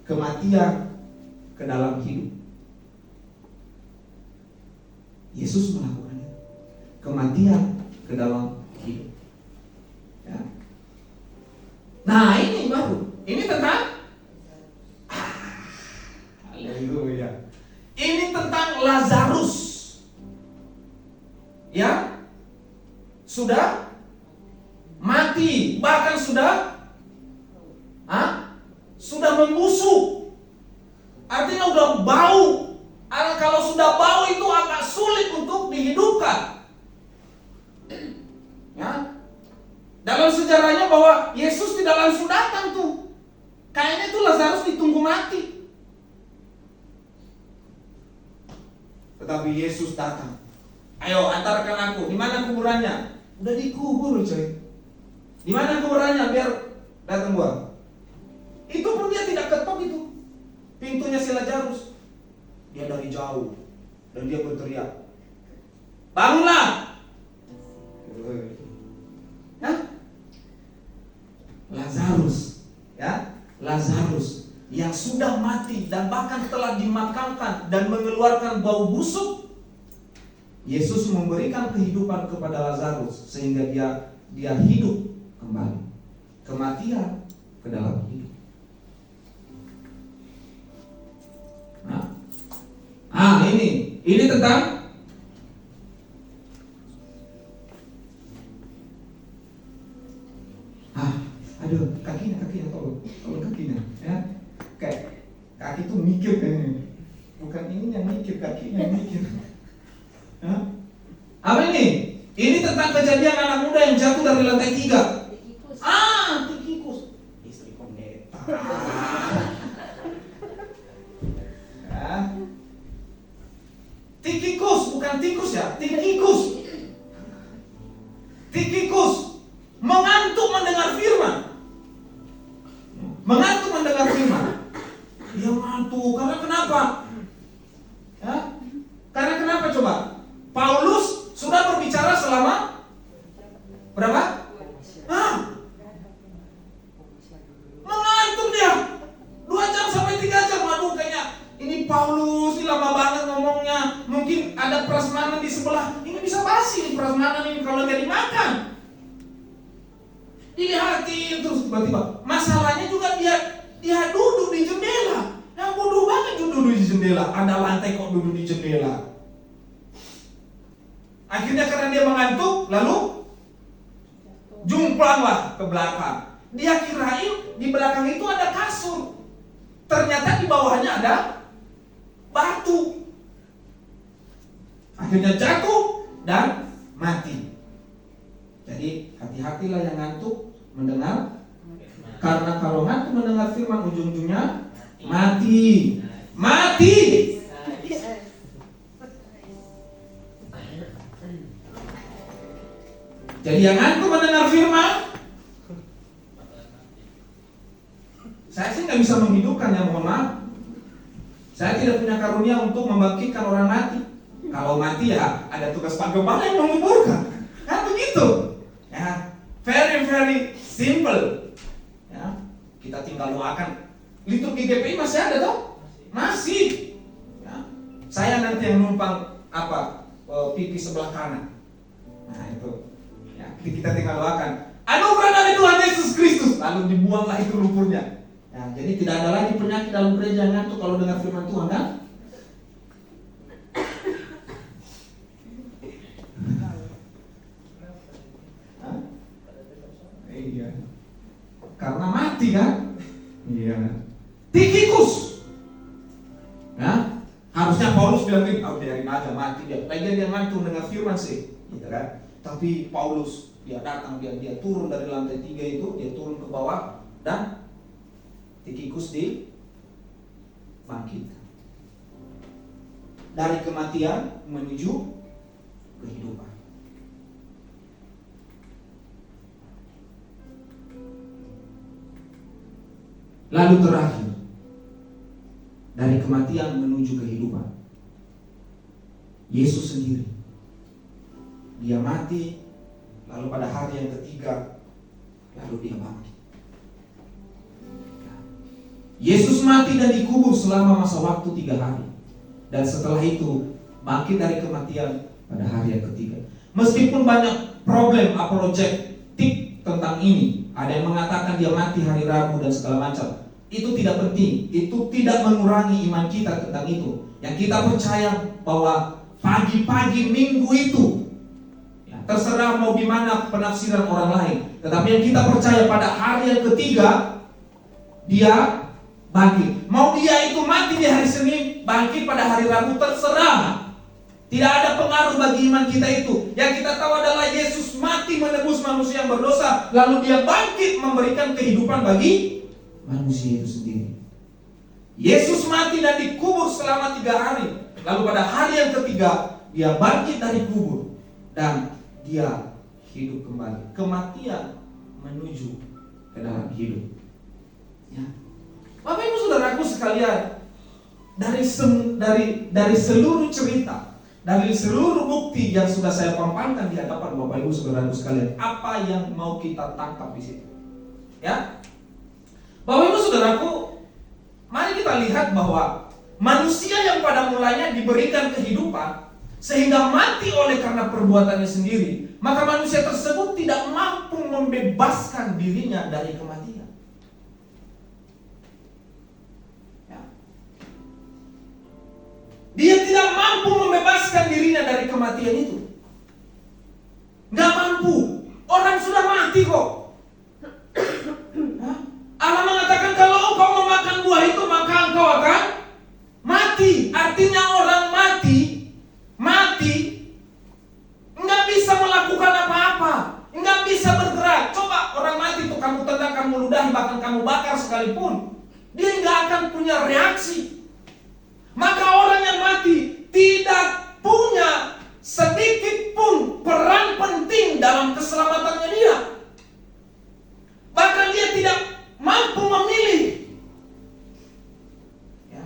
Kematian ke dalam hidup. Yesus melakukannya. Kematian ke dalam hidup. Nah ini baru. Ini tentang haleluya. Ini tentang Lazarus. Sudah mati, bahkan sudah membusuk. Artinya udah bau. Kalau sudah bau itu agak sulit untuk dihidupkan. Dalam sejarahnya bahwa Yesus tidak langsung datang tuh. Kayaknya itu Lazarus ditunggu mati. Tetapi Yesus datang. Ayo antarkan aku. Di mana kuburannya? Udah dikubur coy. Di mana kuburannya? Biar datang gua. Itu pun dia tidak ketok itu. Pintunya si Lazarus. Dia dari jauh dan dia berteriak, bangunlah. Lazarus yang sudah mati dan bahkan telah dimakamkan dan mengeluarkan bau busuk, Yesus memberikan kehidupan kepada Lazarus sehingga dia hidup kembali. Kematian ke dalam hidup. Ini tentang kakinya tolong kakinya ya. Kayak kaki tuh mikir kayaknya. Bukan ini yang mikir, kakinya yang mikir. Apa ini? Ini tentang kejadian anak muda yang jatuh dari lantai 3. Tikikus. Istri pendeta. Tikikus, bukan tikus ya, Tikikus. Tikikus mengantuk mendengar firman. prasmanan di sebelah. Ini bisa basi nih prasmanan ini kalau nggak dimakan. Dilihatin terus tiba-tiba. Masalahnya juga dia duduk di jendela. Yang bodoh banget duduk di jendela. Ada lantai kok duduk di jendela. Akhirnya karena dia mengantuk, lalu jumplanglah ke belakang. Dia kirain di belakang itu ada kasur. Ternyata di bawahnya ada batu. Akhirnya jatuh dan mati. Jadi hati-hatilah yang ngantuk mendengar. Karena kalau ngantuk mendengar firman ujung-ujungnya mati. Mati. Jadi yang ngantuk mendengar firman, saya sih nggak bisa menghidupkan, ya mohon maaf. Saya tidak punya karunia untuk membangkitkan orang mati. Kalau mati ya ada tugas Pak Gembala yang menguburkan. Kan begitu. Ya, very simple. Ya, kita tinggal doakan. Liturgi GPI masih ada toh? Masih. Ya. Saya nanti yang numpang pipi sebelah kanan. Nah itu. Ya, kita tinggal doakan. Anugerah dari Tuhan Yesus Kristus. Lalu dibuanglah itu lumpurnya. Ya, jadi tidak ada lagi penyakit dalam gereja yang ngantuk kalau dengar firman Tuhan, kan? Iya. Karena mati kan? Iya. Tikikus. Ya, harusnya Paulus bilang gini, biarin aja mati dia. Lagian dia ngantuk dengar firman sih, gitu kan? Tapi Paulus dia datang, dia turun dari lantai 3 itu, dia turun ke bawah dan Tikikus dibangkitkan dari kematian menuju kehidupan. Lalu terakhir, dari kematian menuju kehidupan, Yesus sendiri. Dia mati, lalu pada hari yang ketiga, lalu dia bangkit. Yesus mati dan dikubur selama masa waktu 3 hari. Dan setelah itu bangkit dari kematian pada hari yang ketiga. Meskipun banyak problem apologetik tentang ini, ada yang mengatakan dia mati hari Rabu dan segala macam. Itu tidak penting, itu tidak mengurangi iman kita tentang itu. Yang kita percaya bahwa pagi-pagi minggu itu, ya, terserah mau gimana penafsiran orang lain, tetapi yang kita percaya pada hari yang ketiga dia bangkit. Mau dia itu mati di hari Senin, bangkit pada hari Rabu, terserah. Tidak ada pengaruh bagi iman kita itu. Yang kita tahu adalah Yesus mati menebus manusia yang berdosa, lalu dia bangkit memberikan kehidupan bagi manusia itu sendiri. Yesus mati dan dikubur selama 3 hari. Lalu pada hari yang ketiga dia bangkit dari kubur dan dia hidup kembali. Kematian menuju ke dalam hidup. Ya. Bapak Ibu Saudaraku sekalian, dari seluruh cerita, dari seluruh bukti yang sudah saya paparkan di hadapan Bapak Ibu Saudaraku sekalian, apa yang mau kita tangkap di situ? Ya, Bapak Ibu Saudaraku, mari kita lihat bahwa manusia yang pada mulanya diberikan kehidupan sehingga mati oleh karena perbuatannya sendiri, maka manusia tersebut tidak mampu membebaskan dirinya dari kematian. Dia tidak mampu membebaskan dirinya dari kematian itu. Gak mampu. Orang sudah mati kok. Allah mengatakan kalau engkau memakan buah itu maka engkau akan mati. Artinya orang mati nggak bisa melakukan apa-apa, nggak bisa bergerak. Coba orang mati itu kamu tendang, kamu ludahi, bahkan kamu bakar sekalipun, dia nggak akan punya reaksi. Maka orang yang mati tidak punya sedikit pun peran penting dalam keselamatannya dia. Bahkan dia tidak mampu memilih. Ya.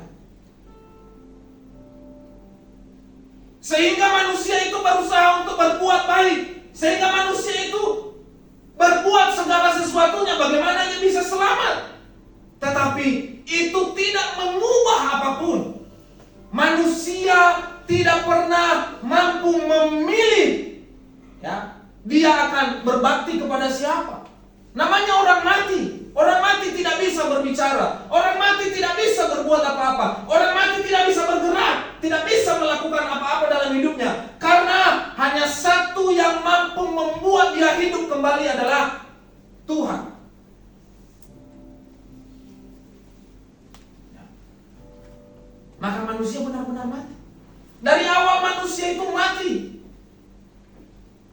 Sehingga manusia itu berusaha untuk berbuat baik. Sehingga manusia itu berbuat segala sesuatunya bagaimana dia bisa selamat. Tetapi itu tidak mengubah apapun. Manusia tidak pernah mampu memilih, ya, dia akan berbakti kepada siapa. Namanya orang mati. Orang mati tidak bisa berbicara. Orang mati tidak bisa berbuat apa-apa. Orang mati tidak bisa bergerak, tidak bisa melakukan apa-apa dalam hidupnya. Karena hanya satu yang mampu membuat dia hidup kembali adalah Tuhan. Maka manusia benar-benar mati. Dari awal manusia itu mati.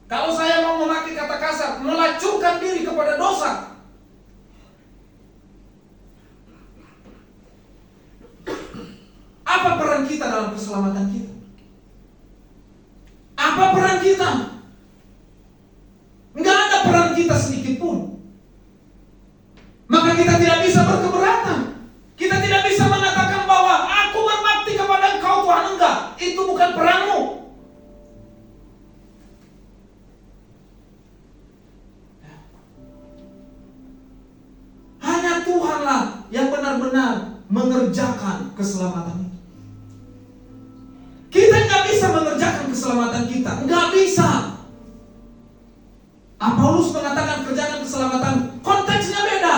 Kalau saya mau memakai kata kasar, melacurkan diri kepada dosa. Apa peran kita dalam keselamatan kita? Apa peran kita? Enggak ada peran kita sedikit pun. Maka kita tidak bisa berkeberatan. Kita tidak bisa mengatakan bahwa aku berbakti kepada Engkau Tuhan. Enggak, itu bukan peranmu. Hanya Tuhanlah yang benar-benar mengerjakan keselamatan itu. Kita nggak bisa mengerjakan keselamatan kita, nggak bisa. Paulus mengatakan kerjakan keselamatan, konteksnya beda.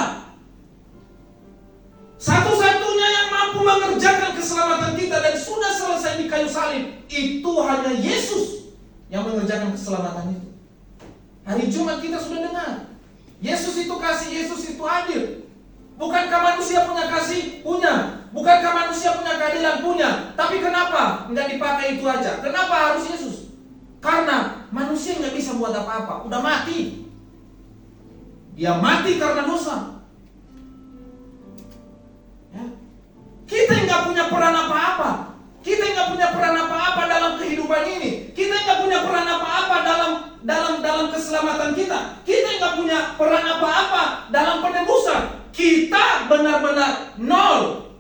Satu-satunya yang mampu mengerjakan keselamatan kita dan sudah selesai di kayu salib, itu hanya Yesus yang mengerjakan keselamatan itu. Hari Jumat kita sudah dengar, Yesus itu kasih, Yesus itu adil. Bukankah manusia punya kasih? Punya. Bukankah manusia punya keadilan? Punya. Tapi kenapa nggak dipakai itu aja? Kenapa harus Yesus? Karena manusia nggak bisa buat apa-apa. Udah mati. Dia mati karena dosa. Ya. Kita nggak punya peran apa-apa. Kita nggak punya peran apa-apa dalam kehidupan ini. Kita nggak punya peran apa-apa dalam keselamatan kita. Kita nggak punya peran apa-apa dalam penebusan. Kita benar-benar nol.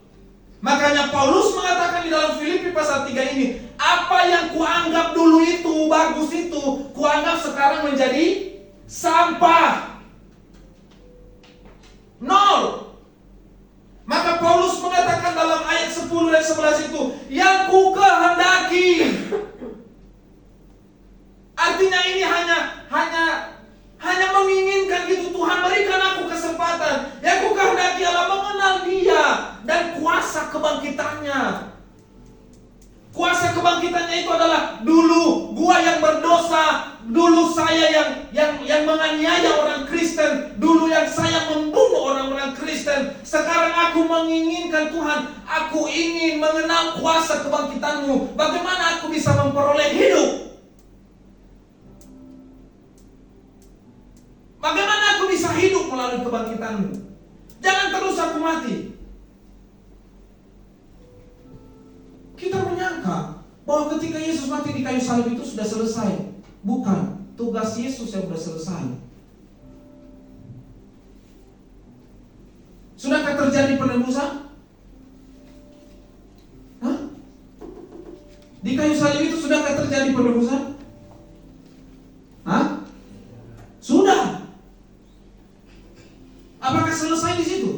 Makanya Paulus mengatakan di dalam Filipi pasal 3 ini, apa yang kuanggap dulu itu bagus itu, kuanggap sekarang menjadi sampah. Nol. Maka Paulus mengatakan dalam ayat 10 dan 11 itu, yang ku kehendaki. Artinya ini hanya menginginkan gitu. Tuhan berikan aku kesempatan. Yang ku kehendaki adalah mengenal Dia dan kuasa kebangkitannya. Kuasa kebangkitannya itu adalah dulu gua yang berdosa, dulu saya yang menganiaya orang Kristen, dulu yang saya membunuh orang-orang Kristen. Sekarang aku menginginkan Tuhan, aku ingin mengenal kuasa kebangkitan-Mu. Bagaimana aku bisa memperoleh hidup? Bagaimana aku bisa hidup melalui kebangkitan-Mu? Jangan terus aku mati. Kita menyangka bahwa ketika Yesus mati di kayu salib itu sudah selesai. Bukan, tugas Yesus yang sudah selesai. Sudahkah terjadi penebusan? Hah? Di kayu salib itu sudahkah terjadi penebusan? Hah? Sudah. Apakah selesai di situ?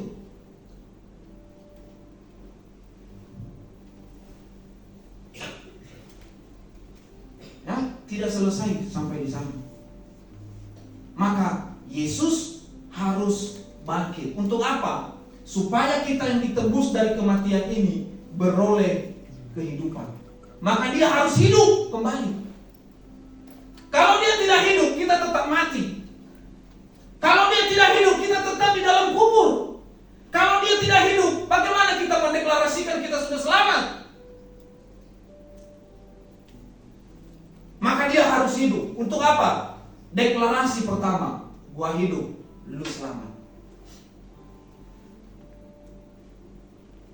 Ya, tidak selesai sampai di sana. Maka Yesus harus bangkit. Untuk apa? Supaya kita yang ditebus dari kematian ini beroleh kehidupan. Maka Dia harus hidup kembali. Kalau Dia tidak hidup, kita tetap mati. Kalau Dia tidak hidup, kita tetap di dalam kubur. Kalau Dia tidak hidup, bagaimana kita mendeklarasikan kita sudah selamat? Maka Dia harus hidup. Untuk apa? Deklarasi pertama, gua hidup, lu selamat.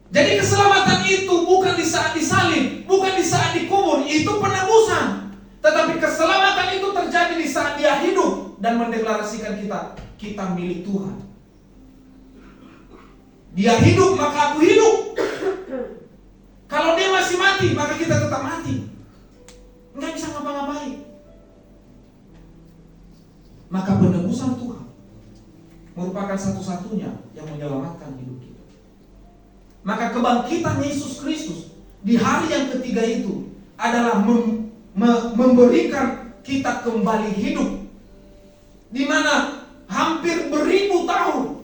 Jadi keselamatan itu bukan di saat disalib, bukan di saat dikubur, itu penebusan. Tetapi keselamatan itu terjadi di saat Dia hidup dan mendeklarasikan kita milik Tuhan. Dia hidup, maka aku hidup. Kalau Dia masih mati, maka kita tetap mati. Nggak bisa ngapa-ngapain. Maka penebusan Tuhan merupakan satu-satunya yang menyelamatkan hidup kita. Maka kebangkitan Yesus Kristus di hari yang ketiga itu adalah memberikan kita kembali hidup, di mana hampir beribu tahun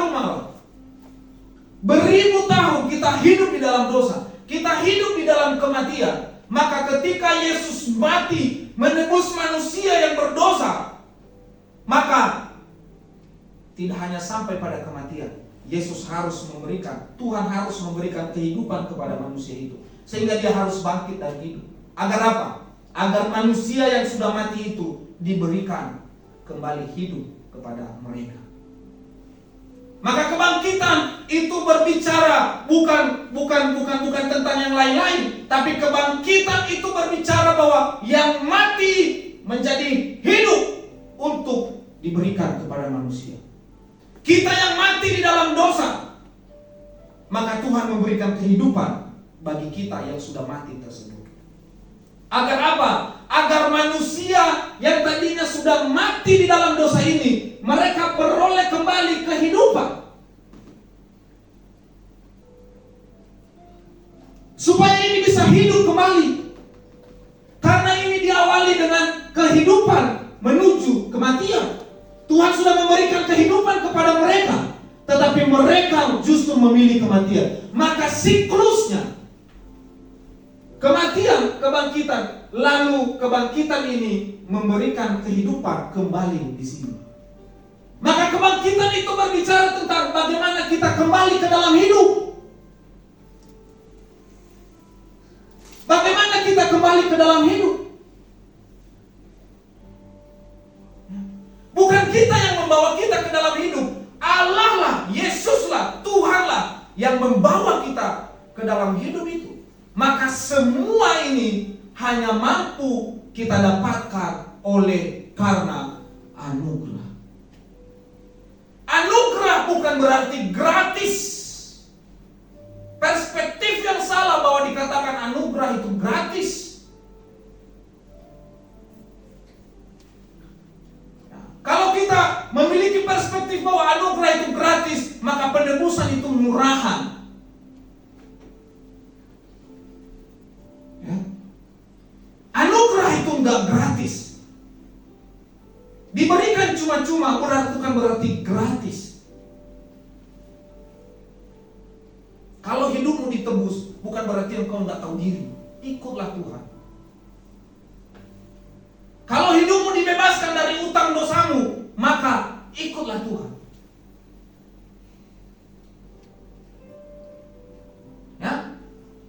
malah, beribu tahun kita hidup di dalam dosa, kita hidup di dalam kematian. Maka ketika Yesus mati menebus manusia yang berdosa, maka tidak hanya sampai pada kematian, Tuhan harus memberikan kehidupan kepada manusia itu, sehingga dia harus bangkit dan hidup. Agar apa? Agar manusia yang sudah mati itu diberikan kembali hidup kepada mereka. Maka kebangkitan itu berbicara bukan tentang yang lain-lain, tapi kebangkitan itu berbicara bahwa yang mati menjadi hidup untuk diberikan kepada manusia. Kita yang mati di dalam dosa, maka Tuhan memberikan kehidupan bagi kita yang sudah mati tersebut. Agar apa? Agar manusia yang tadinya sudah mati di dalam dosa ini, mereka beroleh kembali kehidupan. Supaya ini bisa hidup kembali. Karena ini diawali dengan kehidupan menuju kematian. Tuhan sudah memberikan kehidupan kepada mereka, tetapi mereka justru memilih kematian. Maka siklusnya kematian, kebangkitan, lalu kebangkitan ini memberikan kehidupan kembali di sini. Maka kebangkitan itu berbicara tentang bagaimana kita kembali ke dalam hidup. Bagaimana kita kembali ke dalam hidup? Bukan kita yang membawa kita ke dalam hidup. Allah lah, Yesus lah, Tuhan lah yang membawa kita ke dalam hidup itu. Maka semua ini hanya mampu kita dapatkan oleh karena anugerah. Anugerah bukan berarti gratis. Perspektif yang salah bahwa dikatakan anugerah itu gratis. Kalau kita memiliki perspektif bahwa anugerah itu gratis, maka penebusan itu murahan. Ya. Anugerah itu enggak gratis. Diberikan cuma-cuma bukan berarti gratis. Kalau hidupmu ditebus, bukan berarti engkau enggak tahu diri. Ikutlah Tuhan. Kalau hidupmu dibebaskan dari utang dosamu, maka ikutlah Tuhan. Ya?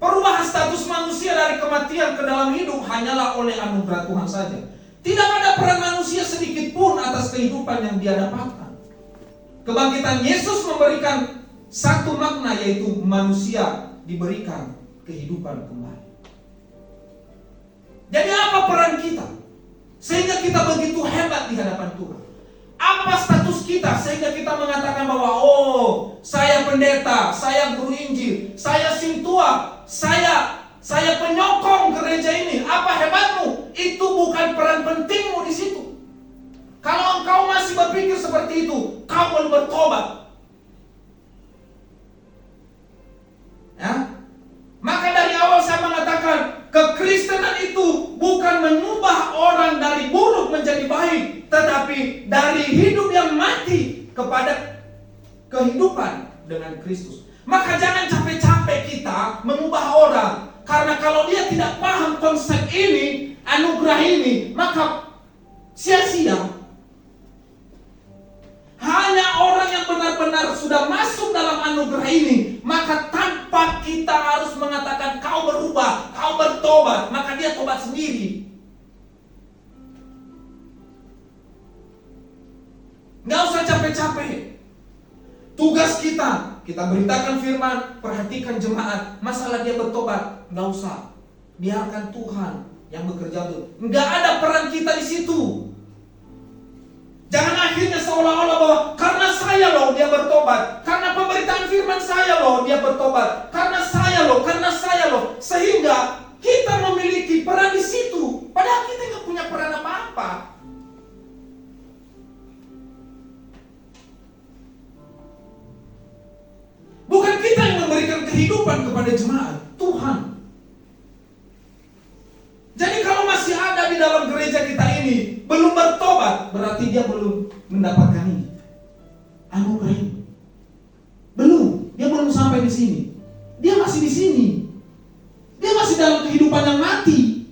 Perubahan status manusia dari kematian ke dalam hidup hanyalah oleh anugerah Tuhan saja. Tidak ada peran manusia sedikit pun atas kehidupan yang dia dapatkan. Kebangkitan Yesus memberikan satu makna, yaitu manusia diberikan kehidupan kembali. Jadi apa peran kita? Sehingga kita begitu hebat di hadapan Tuhan. Apa status kita sehingga kita mengatakan bahwa saya pendeta, saya guru Injil, saya sintua, saya penyokong gereja ini. Apa hebatmu? Itu bukan peran pentingmu di situ. Kalau engkau masih berpikir seperti itu, kau belum bertobat. Ya? Maka dari awal saya mengatakan, kekristenan itu bukan mengubah orang dari buruk menjadi baik, tetapi dari hidup yang mati kepada kehidupan dengan Kristus. Maka jangan capek-capek kita mengubah orang, karena kalau dia tidak paham konsep ini, anugerah ini, maka sia-sia. Hanya orang yang benar-benar sudah masuk dalam anugerah ini, maka tanpa kita harus mengatakan kau berubah, kau bertobat, maka dia tobat sendiri. Nggak usah capek-capek. Tugas kita beritakan firman, perhatikan jemaat. Masalah dia bertobat, nggak usah. Biarkan Tuhan yang bekerja itu. Nggak ada peran kita di situ. Jangan akhirnya seolah-olah bahwa karena saya loh dia bertobat, karena pemberitaan firman saya loh dia bertobat, karena saya loh, sehingga kita memiliki peran di situ, padahal kita nggak punya peran apa-apa. Bukan kita yang memberikan kehidupan kepada jemaat, berarti dia belum mendapatkan ini. Anugerah ini. Belum, dia belum sampai di sini. Dia masih di sini. Dia masih dalam kehidupan yang mati.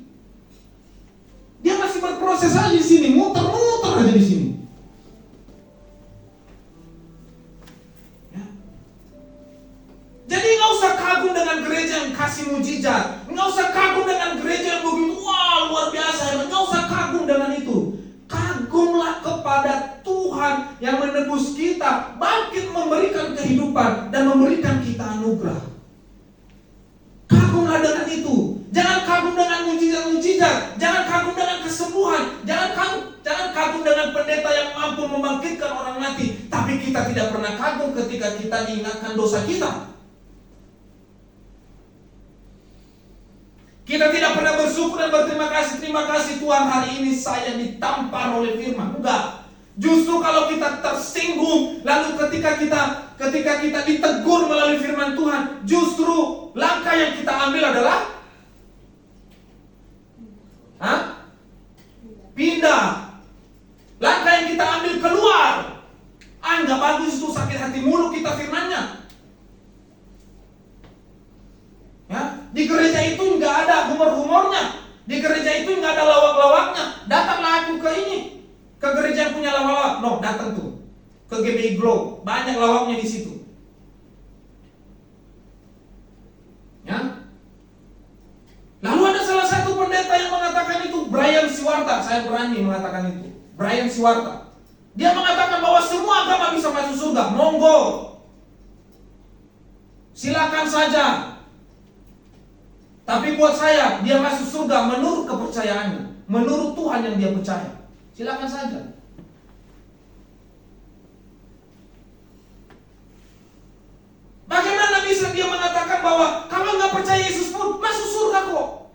Dia masih berproses aja di sini, muter-muter aja di sini. Ya. Jadi nggak usah kagum dengan gereja yang kasih mujizat, nggak usah kagum dengan gereja yang begitu wah luar biasa, nggak usah kagum dengan itu. Kagumlah kepada Tuhan yang menebus kita, bangkit memberikan kehidupan dan memberikan kita anugerah. Kagumlah dengan itu. Jangan kagum dengan mujizat-mujizat, jangan kagum dengan kesembuhan, jangan kagum dengan pendeta yang mampu membangkitkan orang mati. Tapi kita tidak pernah kagum ketika kita diingatkan dosa kita. Kita tidak pernah bersyukur dan berterima kasih. Terima kasih Tuhan, hari ini saya ditampar oleh firman. Enggak. Justru kalau kita tersinggung, lalu ketika kita ditegur melalui firman Tuhan, justru langkah yang kita ambil adalah pindah. Langkah yang kita ambil keluar. Enggak bagus itu, sakit hati mulu kita firmannya. Ya, di gereja itu enggak ada humor-humornya. Di gereja itu enggak ada lawak-lawaknya. Datanglah aku ke ini, ke gereja yang punya lawak-lawak. No, datang tuh ke GBI Glow, banyak lawaknya di situ. Ya. Lalu ada salah satu pendeta yang mengatakan itu, Brian Siwarta. Saya berani mengatakan itu, Brian Siwarta. Dia mengatakan bahwa semua agama bisa masuk surga. Monggo, silakan saja. Tapi buat saya, dia masuk surga menurut kepercayaannya, menurut Tuhan yang dia percaya. Silakan saja. Bagaimana bisa dia mengatakan bahwa kalau nggak percaya Yesus pun masuk surga kok?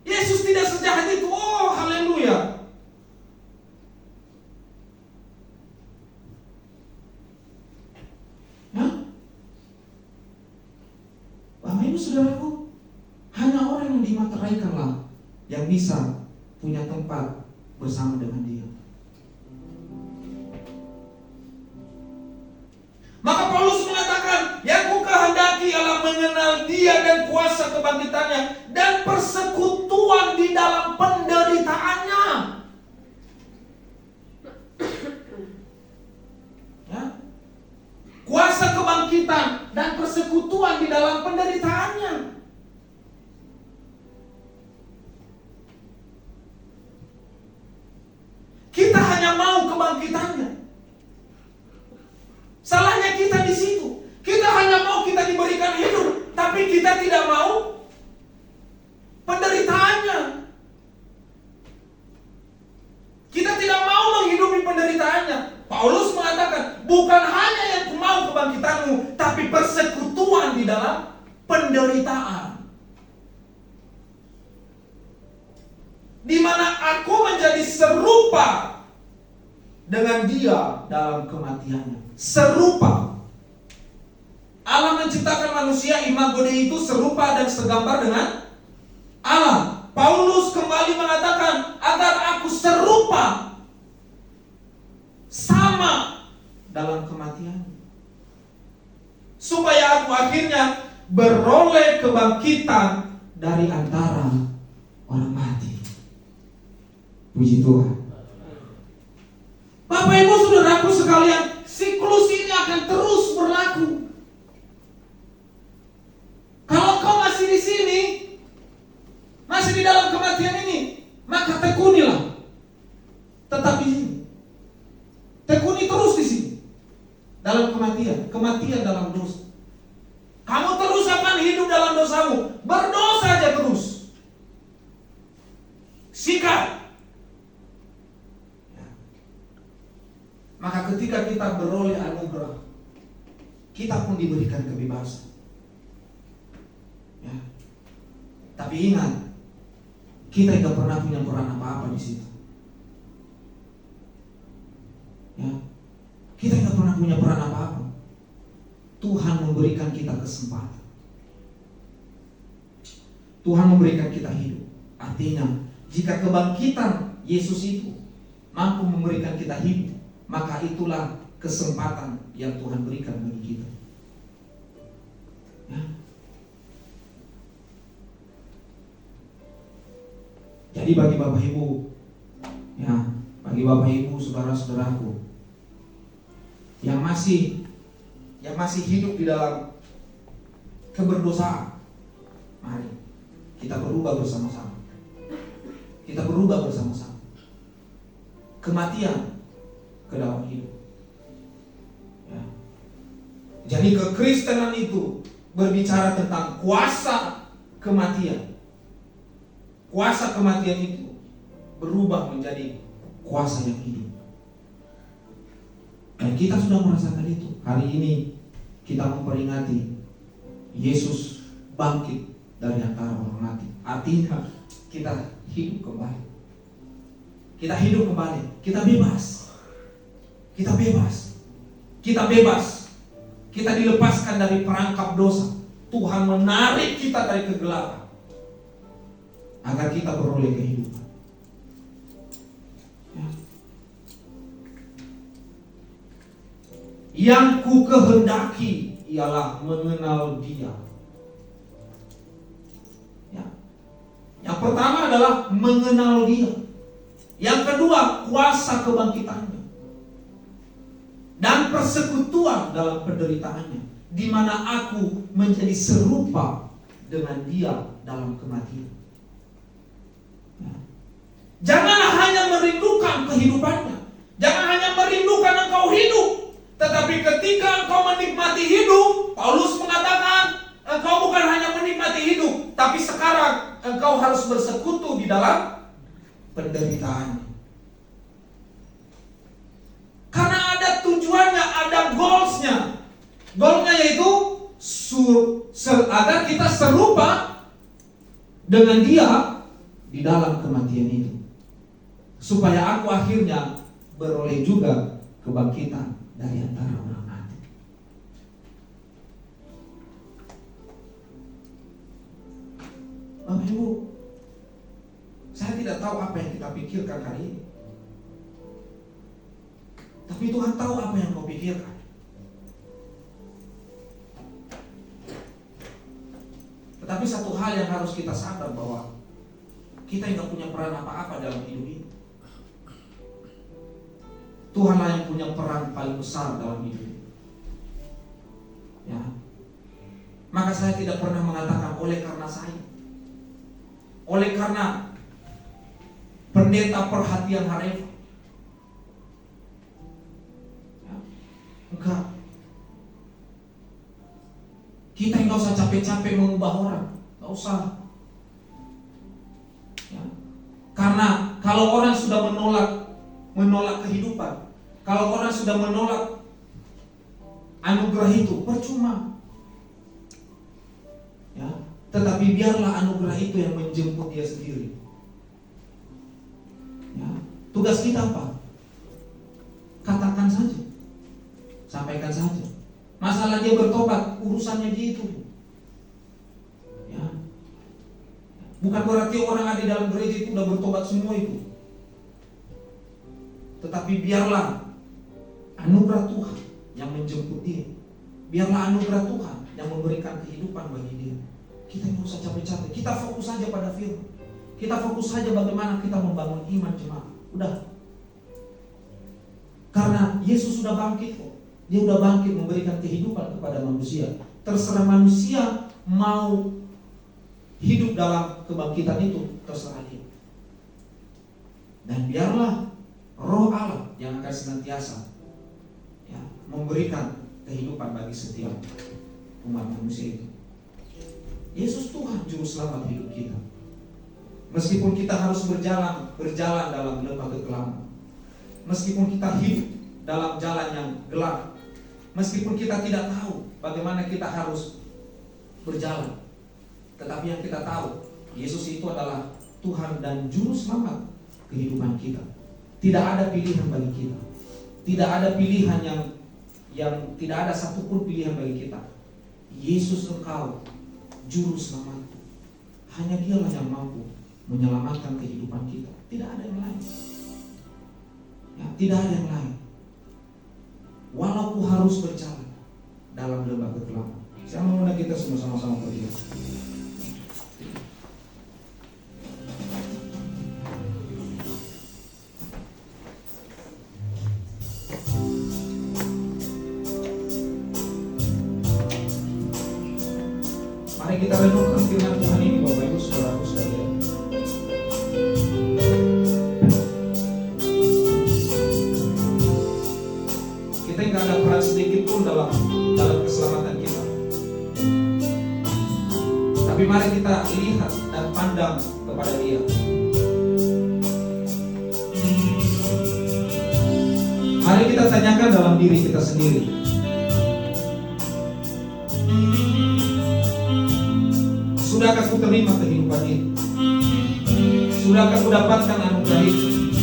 Yesus tidak sejahat itu. Oh, haleluya. Nah, Bapak Ibu Saudaraku, hanya orang yang dimateraikanlah yang bisa punya tempat bersama dengan Dia. Maka Paulus mengatakan, yang ku kehendaki ialah mengenal Dia dan kuasa kebangkitannya dan persekutuan di dalam penderitaannya. Ya? Kuasa kebangkitan dan persekutuan di dalam penderitaannya. Kita hanya mau kebangkitannya. Salahnya kita di situ. Kita hanya mau kita diberikan hidup, tapi kita tidak mau penderitaannya. Kita tidak mau menghidupi penderitaannya. Paulus mengatakan, bukan hanya yang ku mau kebangkitanmu, tapi persekutuan di dalam penderitaan. Di mana aku menjadi serupa dengan Dia dalam kematiannya. Serupa. Allah menciptakan manusia, imago Dei itu serupa dan segambar dengan Allah. Paulus kembali mengatakan agar aku serupa, sama dalam kematian, supaya aku akhirnya beroleh kebangkitan dari antara orang mati. Puji Tuhan. Bapak Ibu Saudaraku sekalian, siklus ini akan terus berlaku. Kalau kau masih di sini, masih di dalam kematian ini, maka tekunilah. Tetap di sini. Tekuni terus di sini. Dalam kematian dalam dosa. Kamu terus akan hidup dalam dosamu. Berdosa aja terus. Sikat. Maka ketika kita beroleh anugerah, kita pun diberikan kebebasan. Ya. Tapi ingat, kita tidak pernah punya peran apa-apa di situ. Ya. Kita tidak pernah punya peran apa-apa. Tuhan memberikan kita kesempatan. Tuhan memberikan kita hidup. Artinya, jika kebangkitan Yesus itu mampu memberikan kita hidup, maka itulah kesempatan yang Tuhan berikan bagi kita. Ya. Jadi bagi Bapak Ibu, ya, bagi Bapak Ibu, saudara-saudaraku yang masih hidup di dalam keberdosaan, mari kita berubah bersama-sama. Kita berubah bersama-sama. Kematian ke dalam hidup. Ya. Jadi kekristenan itu berbicara tentang kuasa kematian. Kuasa kematian itu berubah menjadi kuasa yang hidup. Dan kita sudah merasakan itu. Hari ini kita memperingati Yesus bangkit dari antara orang mati. Artinya kita hidup kembali. Kita hidup kembali. Kita bebas. Kita bebas. Kita bebas. Kita dilepaskan dari perangkap dosa. Tuhan menarik kita dari kegelapan agar kita beroleh kehidupan. Ya. Yang ku kehendaki ialah mengenal Dia. Ya. Yang pertama adalah mengenal Dia. Yang kedua, kuasa kebangkitannya dan persekutuan dalam penderitaannya, di mana aku menjadi serupa dengan Dia dalam kematian. Ya. Janganlah hanya merindukan kehidupannya, jangan hanya merindukan engkau hidup, tetapi ketika engkau menikmati hidup, Paulus mengatakan engkau bukan hanya menikmati hidup, tapi sekarang engkau harus bersekutu di dalam penderitaan. Karena ada tujuannya, ada goalsnya. Goalnya yaitu agar kita serupa dengan Dia di dalam kematian itu, supaya aku akhirnya beroleh juga kebangkitan dari antara orang mati. Bapak Ibu, saya tidak tahu apa yang kita pikirkan hari ini, tapi Tuhan tahu apa yang kau pikirkan. Tetapi satu hal yang harus kita sadar, bahwa kita tidak punya peran apa-apa dalam hidup ini. Tuhanlah yang punya peran paling besar dalam hidup ini. Ya. Maka saya tidak pernah mengatakan oleh karena saya, oleh karena pendeta perhatian Hareva. Ya. Enggak. Kita nggak usah capek-capek mengubah orang, nggak usah. Ya. Karena kalau orang sudah menolak kehidupan, kalau orang sudah menolak anugerah itu, percuma. Ya. Tetapi biarlah anugerah itu yang menjemput dia sendiri. Ya. Tugas kita apa? Katakan saja, sampaikan saja. Masalah dia bertobat, urusannya dia itu. Ya. Bukan berarti orang ada di dalam gereja itu udah bertobat semua itu. Tetapi biarlah anugerah Tuhan yang menjemput dia. Biarlah anugerah Tuhan yang memberikan kehidupan bagi dia. Kita tidak usah capek-capek. Kita fokus saja pada firman. Kita fokus saja bagaimana kita membangun iman jemaat. Udah. Karena Yesus sudah bangkit kok. Dia sudah bangkit memberikan kehidupan kepada manusia. Terserah manusia mau hidup dalam kebangkitan itu, terserah dia. Dan biarlah Roh Allah yang akan senantiasa, ya, memberikan kehidupan bagi setiap umat manusia itu. Yesus Tuhan juru selamat hidup kita. Meskipun kita harus berjalan dalam lembah kekelaman, meskipun kita hidup dalam jalan yang gelap, meskipun kita tidak tahu bagaimana kita harus berjalan, tetapi yang kita tahu, Yesus itu adalah Tuhan dan juru selamat kehidupan kita. Tidak ada pilihan bagi kita. Tidak ada pilihan yang tidak ada satupun pilihan bagi kita. Yesus engkau juru selamat. Hanya Dialah yang mampu menyelamatkan kehidupan kita. Tidak ada yang lain. Ya, tidak ada yang lain. Walau ku harus berjalan dalam lembah kegelapan. Saya mau mengundang kita semua sama-sama berdiri. Mari kita renungkan firman Tuhan ini, Bapak Ibu Saudaraku sekalian. Kita nggak ada peran sedikit pun dalam keselamatan kita. Tapi mari kita lihat dan pandang kepada Dia. Mari kita tanyakan dalam diri kita sendiri. Sudahkah ku terima kehidupan ini? Sudahkah ku dapatkan anugerah itu?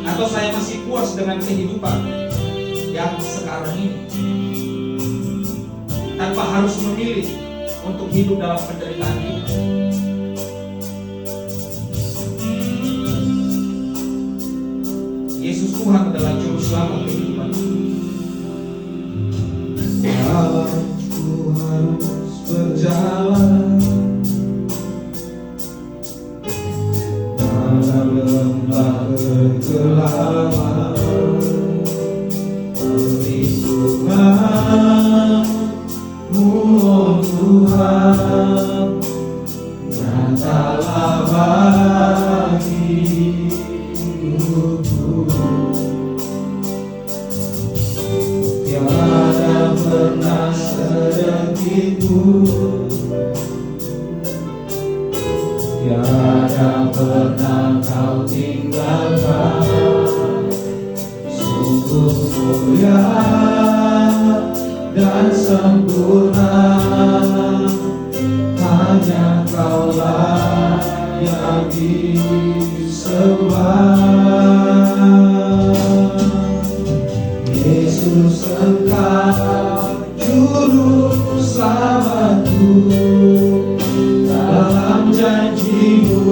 Atau saya masih puas dengan kehidupan yang sekarang ini, tanpa harus memilih untuk hidup dalam penderitaan kita? Yesus Tuhan adalah juru selamat kehidupan. Ku harus berjalan dalam lembah kegelapan, perlindungan-Mu, oh Tuhan, nyatalah bagi hidupku. Tiada pernah sedikitpun, tiada pernah Kau tinggalkan. Sungguh mulia dan sempurna, hanya Kaulah yang disembah. Yesus, Engkau juru selamatku, dalam janji-Mu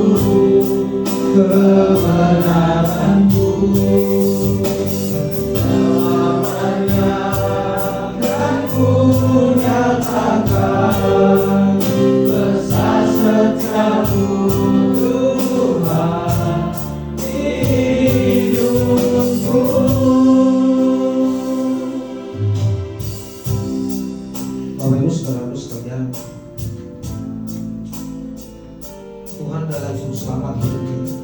kebenaran-Mu selamanya akan ku nyatakan besar setia-Mu, Tuhan hidupku. Bapak Ibu Saudaraku sekalian, Tuhan adalah juru selamat hidup kita.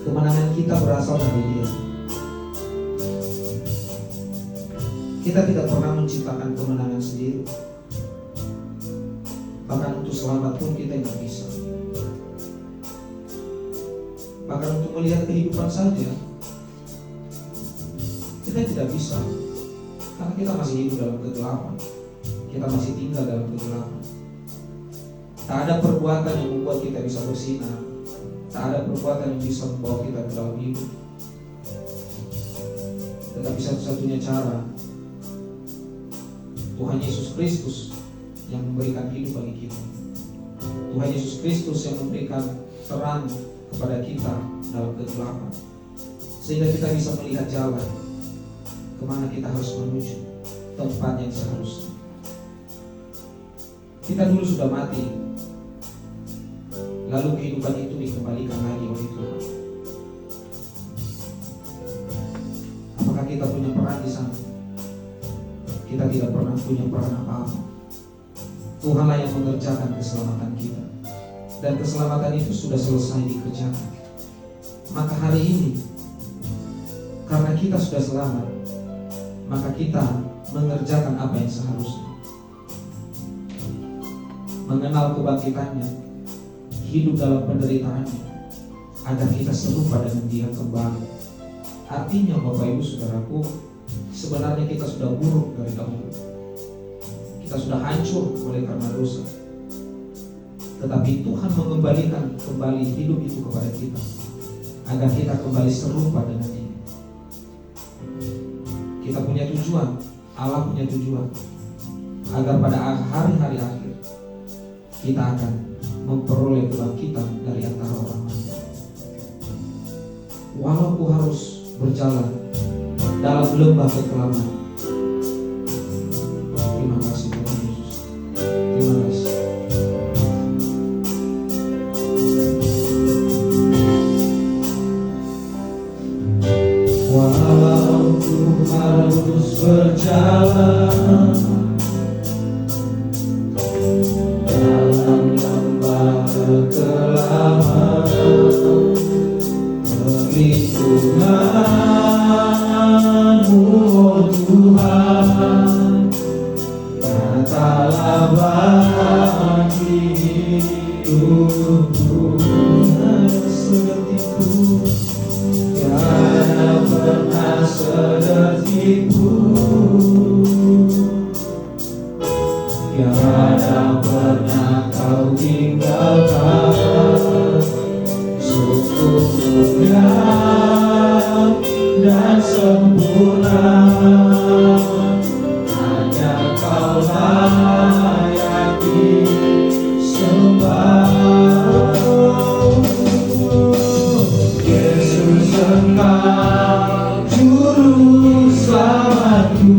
Kemenangan kita berasal dari Dia. Kita tidak pernah menciptakan kemenangan sendiri. Bahkan untuk selamat pun kita tidak bisa. Bahkan untuk melihat kehidupan saja kita tidak bisa. Karena kita masih hidup dalam kegelapan. Kita masih tinggal dalam kegelapan. Tak ada perbuatan yang membuat kita bisa bersinar. Tak ada perbuatan yang bisa membawa kita ke dalam hidup. Tetapi satu-satunya cara, Tuhan Yesus Kristus yang memberikan hidup bagi kita. Tuhan Yesus Kristus yang memberikan terang kepada kita dalam kegelapan, sehingga kita bisa melihat jalan kemana kita harus menuju, tempat yang seharusnya. Kita dulu sudah mati, lalu kehidupan itu dikembalikan lagi oleh Tuhan. Apakah kita punya peran di sana? Kita tidak pernah punya peran apa-apa. Tuhanlah yang mengerjakan keselamatan kita, dan keselamatan itu sudah selesai dikerjakan. Maka hari ini, karena kita sudah selamat, maka kita mengerjakan apa yang seharusnya. Mengenal kebangkitannya, hidup dalam penderitaannya, agar kita serupa dengan Dia kembali. Artinya Bapak Ibu Saudaraku, sebenarnya kita sudah buruk dari dahulu. Kita sudah hancur oleh karena dosa. Tetapi Tuhan mengembalikan kembali hidup itu kepada kita, agar kita kembali serupa dengan Dia. Kita punya tujuan, Allah punya tujuan, agar pada hari-hari akhir kita akan memperoleh kebangkitan dari antara orang mati. walau ku harus berjalan dalam lembah kekelaman. Terima kasih Tuhan Yesus. Terima kasih. Walau ku harus berjalan dalam lembah kekelaman, perlindungan-Mu, oh Tuhan, nyatalah bagi hidupku. Hanya sedetikku, tiada pernah sedetikku, tiada pernah Kau tinggalkan. Sungguhnya dan sempurna, hanya Kau layak disembah. Yesus, Engkau juru selamatku,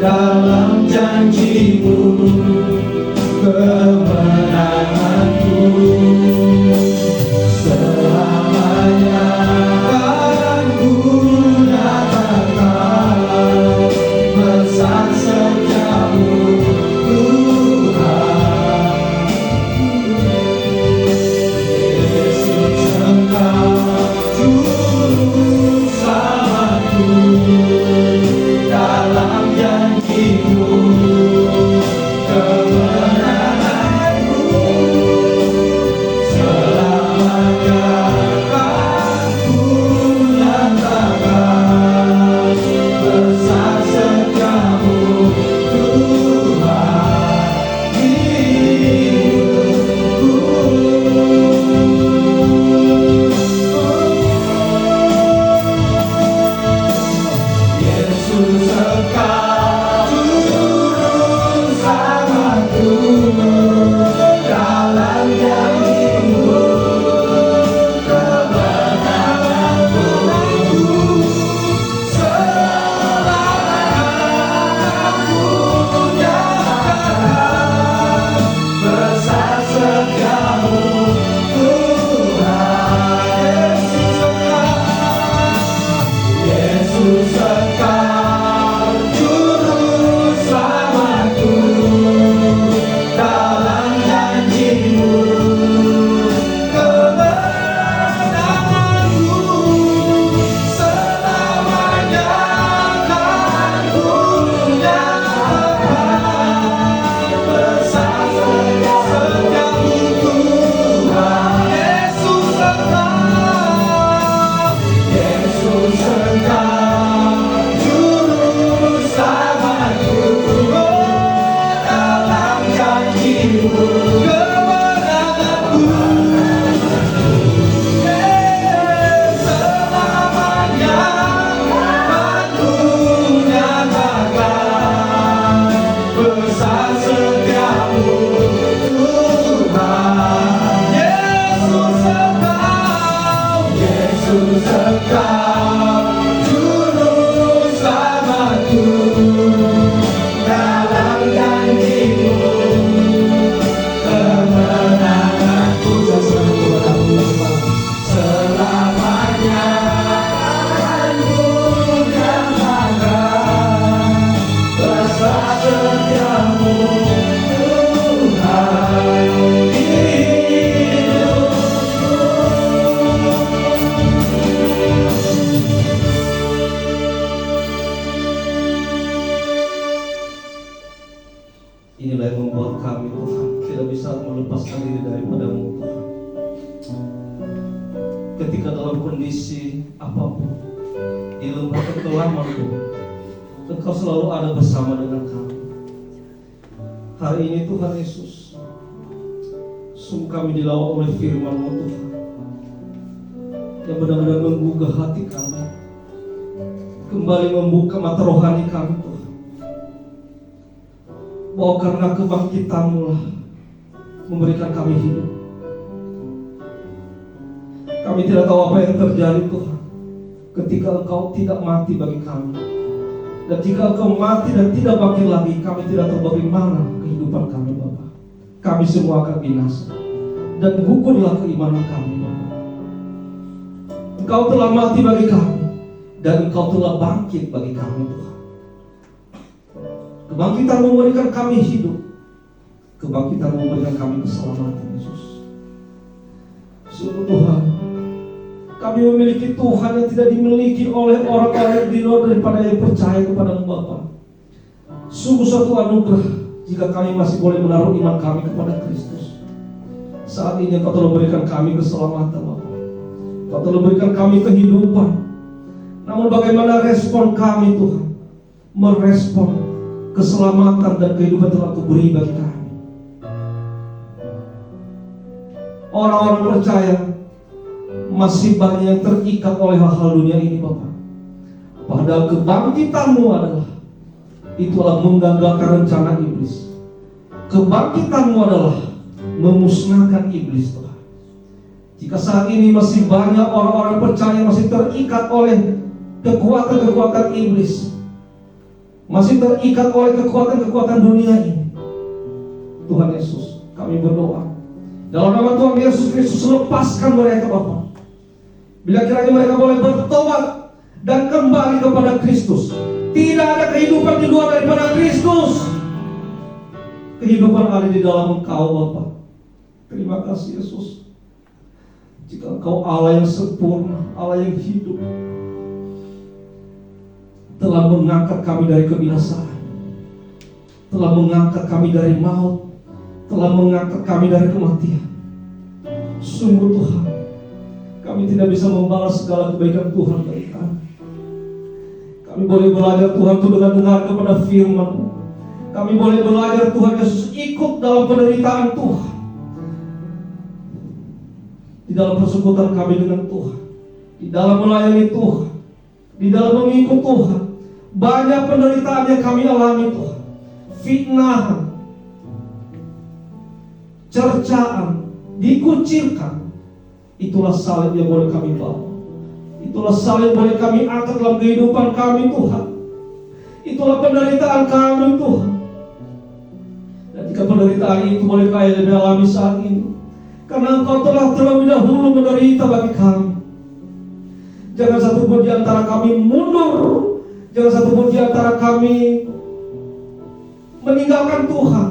dalam janji-Mu kemenanganku. Selamanya akan ku nyatakan pesan setiamu, Tuhan. Yesus, Engkau juru selamatku, dalam janji-Mu kemenanganku. Selamanya akan ku nyatakan pesan setiamu, Tuhan, hidupku. Yesus, Engkau juru selamatku, dalam janji-Mu kemenanganku. Selamanya akan ku nyatakan pesan setiamu, Tuhan. Yesus, Engkau juru selamatku, dalam janji-Mu kemenanganku. Selamanya akan ku nyatakan pesan setiamu, Tuhan. Yesus, Engkau juru selamatku, dalam janji-Mu kemenanganku. Selamanya akan ku nyatakan pesan setiamu, Tuhan. Yesus, Engkau juru selamatku, dalam janji-Mu kemenanganku. Selamanya akan ku nyatakan pesan setiamu, Tuhan, hidupku. Inilah yang membuat kami, Tuhan, tidak bisa melepaskan diri daripada-Mu, Tuhan. Ketika dalam kondisi apapun, di lembah kekelaman, Tuhan, Engkau selalu ada bersama dengan kami. Hari ini, Tuhan Yesus, sungguh kami dilawan oleh firman-Mu, Tuhan, yang benar-benar menggugah hati kami, kembali membuka mata rohani kami, Tuhan, bahwa karena kebangkitan-Mu lah memberikan kami hidup. Kami tidak tahu apa yang terjadi Tuhan ketika Engkau tidak mati bagi kami. Dan jika Engkau mati dan tidak bangkit lagi, kami tidak tahu bagaimana kehidupan kami Bapa. Kami semua akan binasa. Dan gugunlah keimanan kami Bapa. Engkau telah mati bagi kami, dan Engkau telah bangkit bagi kami Tuhan. Kebangkitan memberikan kami hidup. Kebangkitan memberikan kami keselamatan Yesus. Sungguh Tuhan, kami memiliki Tuhan yang tidak dimiliki oleh orang-orang di luar daripada yang percaya kepada-Mu Bapa. Sungguh suatu anugerah jika kami masih boleh menaruh iman kami kepada Kristus. Saat ini Engkau telah memberikan kami keselamatan Bapa. Engkau telah memberikan kami kehidupan. Namun bagaimana respon kami Tuhan? Merespon keselamatan dan kehidupan telah Kau beri bagi kami. Orang-orang percaya masih banyak yang terikat oleh hal-hal dunia ini Bapak. Padahal kebangkitan-Mu adalah itulah menggagalkan rencana iblis. Kebangkitan-Mu adalah memusnahkan iblis Tuhan. Jika saat ini masih banyak orang-orang percaya masih terikat oleh kekuatan-kekuatan iblis, masih terikat oleh kekuatan-kekuatan dunia ini, Tuhan Yesus, kami berdoa dalam nama Tuhan Yesus Kristus, lepaskan mereka Bapa. Bila kiranya mereka boleh bertobat dan kembali kepada Kristus. Tidak ada kehidupan di luar daripada Kristus. Kehidupan ada di dalam Engkau Bapa. Terima kasih Yesus. Jika Engkau Allah yang sempurna, Allah yang hidup, telah mengangkat kami dari kebinasaan, telah mengangkat kami dari maut, telah mengangkat kami dari kematian. Sungguh Tuhan, kami tidak bisa membalas segala kebaikan Tuhan bagi kami. Kami boleh belajar Tuhan itu dengan dengar kepada firman-Mu. Kami boleh belajar Tuhan Yesus ikut dalam penderitaan Tuhan, di dalam persekutuan kami dengan Tuhan, di dalam melayani Tuhan, di dalam mengikut Tuhan. Banyak penderitaan yang kami alami Tuhan. Fitnahan, cercaan, dikucilkan. Itulah salib yang boleh kami bawa. Itulah salib yang boleh kami angkat dalam kehidupan kami Tuhan. Itulah penderitaan kami Tuhan. Dan jika penderitaan itu boleh kami alami saat ini, karena Engkau telah terlebih dahulu menderita bagi kami. Jangan satupun di antara kami mundur. Jangan satupun di antara kami meninggalkan Tuhan.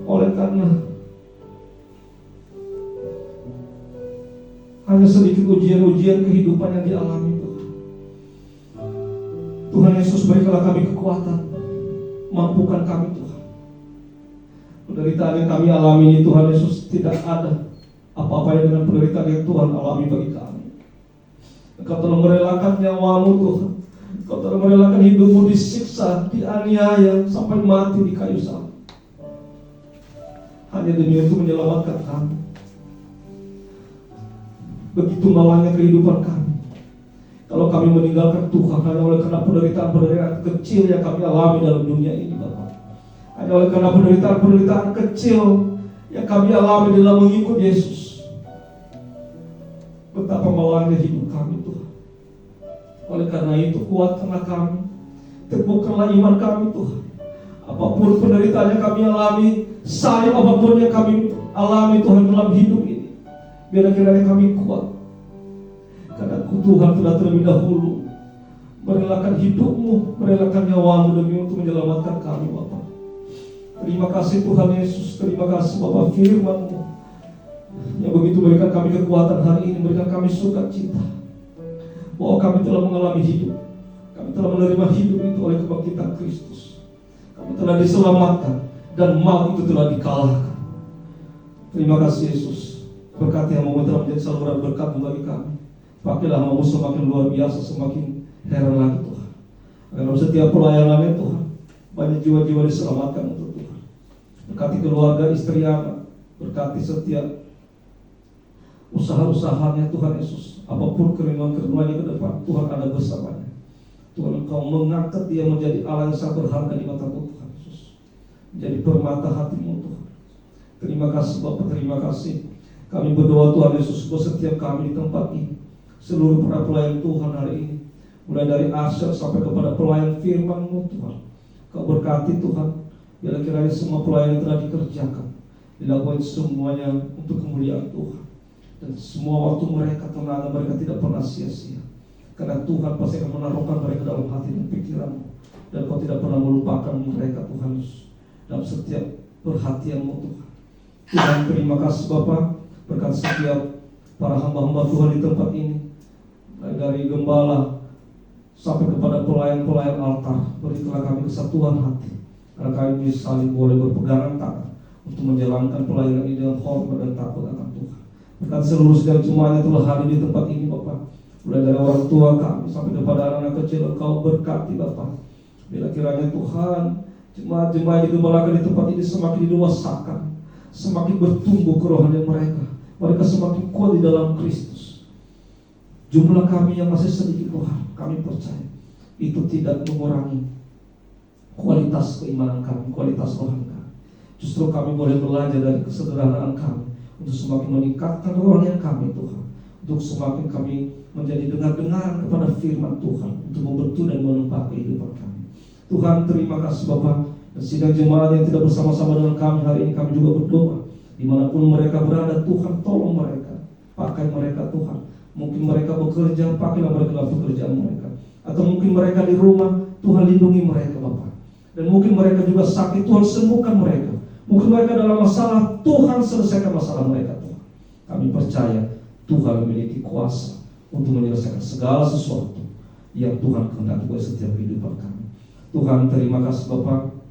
Oleh karena hanya sedikit ujian-ujian kehidupan yang dialami Tuhan. Tuhan Yesus, berikanlah kami kekuatan. Mampukan kami Tuhan. Penderitaan yang kami alami ini Tuhan Yesus, tidak ada apa-apanya dengan penderitaan yang Tuhan alami bagi kami. Engkau telah merelakan nyawa-Mu Tuhan. Engkau telah merelakan hidup-Mu disiksa, dianiaya, sampai mati di kayu salib. Hanya demi untuk menyelamatkan kami. Begitu malangnya kehidupan kami. Kalau kami meninggalkan Tuhan hanya oleh karena penderitaan-penderitaan kecil yang kami alami dalam dunia ini Bapak. Hanya oleh karena penderitaan-penderitaan kecil yang kami alami dalam mengikut Yesus. Betapa malangnya hidup kami Tuhan. Oleh karena itu kuatkanlah kami, teguhkanlah iman kami Tuhan. Apapun penderitaan yang kami alami, salib apapun yang kami alami Tuhan dalam hidup ini, biar kiranya kami kuat. Karena Tuhan telah terlebih dahulu merelakan hidup-Mu, merelakan nyawa-Mu demi untuk menyelamatkan kami Bapa. Terima kasih Tuhan Yesus, terima kasih Bapa, firman-Mu yang begitu berikan kami kekuatan hari ini, berikan kami sukacita bahwa kami telah mengalami hidup, kami telah menerima hidup itu oleh kebangkitan Kristus. Kami telah diselamatkan dan maut itu telah dikalahkan. Terima kasih Yesus. Berkat yang Mu telah menjadi saluran berkat bagi kami. Pakailah Mu semakin luar biasa, semakin heran lagi Tuhan. Agar dalam setiap pelayanannya Tuhan, banyak jiwa-jiwa diselamatkan untuk Tuhan. Berkati keluarga, istri, anak. Berkati setiap usaha-usahanya Tuhan Yesus. Apapun kerinduan-kerinduannya ke depan, Tuhan ada bersamanya. Tuhan, Engkau mengangkat dia menjadi Allah yang sangat berharga di mata-Mu Tuhan Yesus. Menjadi permata hati-Mu Tuhan. Terima kasih Bapak, terima kasih. Kami berdoa Tuhan Yesus buat setiap kami di tempat ini, seluruh para pelayan Tuhan hari ini, mulai dari Asher sampai kepada pelayan firman-Mu Tuhan. Kau berkati Tuhan, biarlah kiranya semua pelayan yang telah dikerjakan dilakukan semuanya untuk kemuliaan Tuhan, dan semua waktu mereka, tenaga mereka tidak pernah sia-sia, karena Tuhan pasti akan menaruhkan mereka dalam hati dan pikiran-Mu, dan Kau tidak pernah melupakan mereka Tuhan Yesus dalam setiap perhatian-Mu Tuhan. Tuhan, terima kasih Bapa, berkat setiap para hamba-hamba Tuhan di tempat ini, mulai dari gembala sampai kepada pelayan-pelayan altar. Berikanlah kami kesatuan hati, karena kami bisa saling boleh berpegangan tangan untuk menjalankan pelayanan ini dengan hormat dan takut akan Tuhan. Berkat seluruh setiap jemaat yang telah hadir di tempat ini Bapak, mulai dari orang tua kami sampai kepada anak-anak kecil, Engkau berkati Bapak. Bila kiranya Tuhan, jemaat-jemaat yang digembalakan di tempat ini semakin didewasakan, semakin bertumbuh kerohanian mereka. Mereka semakin kuat di dalam Kristus. Jumlah kami yang masih sedikit Tuhan, kami percaya itu tidak mengurangi kualitas keimanan kami, kualitas rohani kami. Justru kami boleh belajar dari kesederhanaan kami untuk semakin meningkatkan kerohanian kami Tuhan, untuk semakin kami menjadi dengar-dengar kepada firman Tuhan, untuk membentuk dan menumpas kehidupan kami. Tuhan, terima kasih Bapak. Dan sidang jemaat yang tidak bersama-sama dengan kami hari ini, kami juga berdoa, dimanapun mereka berada, Tuhan tolong mereka, pakai mereka Tuhan. Mungkin mereka bekerja, pakailah mereka dalam pekerjaan mereka. Atau mungkin mereka di rumah, Tuhan lindungi mereka Bapak. Dan mungkin mereka juga sakit, Tuhan sembuhkan mereka. Mungkin mereka dalam masalah, Tuhan selesaikan masalah mereka Tuhan. Kami percaya Tuhan memiliki kuasa untuk menyelesaikan segala sesuatu yang Tuhan kehendaki buat setiap kehidupan kami. Tuhan, terima kasih Bapak.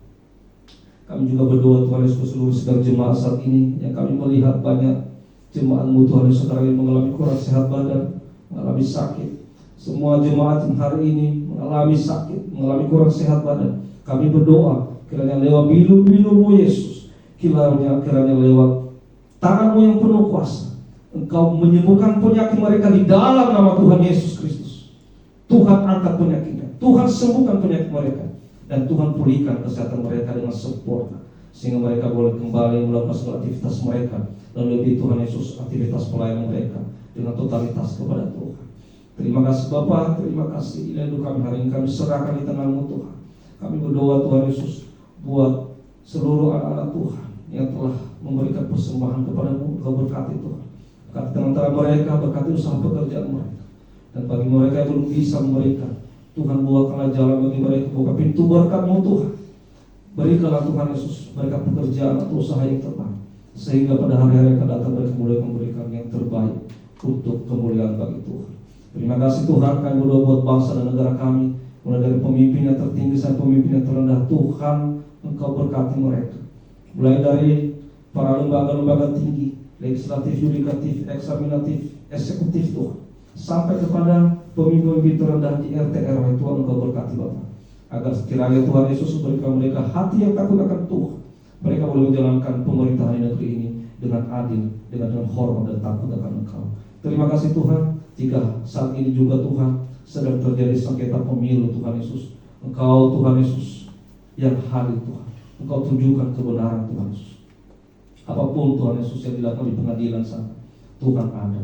Kami juga berdoa Tuhan Yesus seluruh sedang jemaat saat ini, yang kami melihat banyak jemaat-Mu Tuhan Yesus sekarang ini mengalami kurang sehat badan, mengalami sakit. Semua jemaat yang hari ini mengalami sakit, mengalami kurang sehat badan. Kami berdoa kiranya lewat bilu-bilu-Mu Yesus, kiranya lewat tangan-Mu yang penuh kuasa, Engkau menyembuhkan penyakit mereka di dalam nama Tuhan Yesus Kristus. Tuhan angkat penyakitnya, Tuhan sembuhkan penyakit mereka, dan Tuhan pulihkan kesehatan mereka dengan sempurna, sehingga mereka boleh kembali melakukan segala aktivitas mereka, dan lebih Tuhan Yesus aktivitas pelayanan mereka dengan totalitas kepada Tuhan. Terima kasih Bapa, terima kasih. Ini hidup kami hari ini, kami serahkan di tangan-Mu Tuhan. Kami berdoa Tuhan Yesus buat seluruh anak-anak Tuhan yang telah memberikan persembahan kepada-Mu. Engkau berkati Tuhan, berkati tangan mereka, berkati usaha pekerjaan mereka, dan bagi mereka yang belum bisa memberikan, Tuhan bukakanlah jalan bagi mereka, buka pintu berkat-Mu Tuhan. Berikanlah Tuhan Yesus mereka pekerjaan atau usaha yang terbaik, sehingga pada hari-hari yang akan datang mereka mulai memberikan yang terbaik untuk kemuliaan bagi Tuhan. Terima kasih Tuhan, kami berdoa buat bangsa dan negara kami, mulai dari pemimpin yang tertinggi sampai pemimpin yang terendah. Tuhan, Engkau berkati mereka, mulai dari para lembaga-lembaga tinggi, legislatif, yudikatif, eksaminatif, eksekutif Tuhan, sampai kepada pemimpin terendah di RT RW. Tuhan, Engkau berkati Bapak, agar sekiranya Tuhan Yesus berikan mereka hati yang takut akan Tuhan. Mereka boleh menjalankan pemerintahan di negeri ini dengan adil, dengan hormat dan takut akan Engkau. Terima kasih Tuhan, jika saat ini juga Tuhan sedang terjadi sengketa pemilu Tuhan Yesus, Engkau Tuhan Yesus yang hadir Tuhan, Engkau tunjukkan kebenaran Tuhan Yesus. Apapun Tuhan Yesus yang dilakukan di pengadilan sana, Tuhan ada.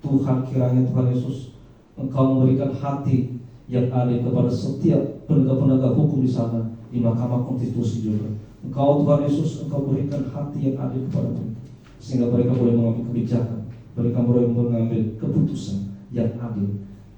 Tuhan, kiranya Tuhan Yesus Engkau memberikan hati yang adil kepada setiap penegak-penegak hukum di sana, di Mahkamah Konstitusi juga. Engkau Tuhan Yesus, Engkau berikan hati yang adil kepada mereka, sehingga mereka boleh mengambil kebijakan, mereka boleh mengambil keputusan yang adil,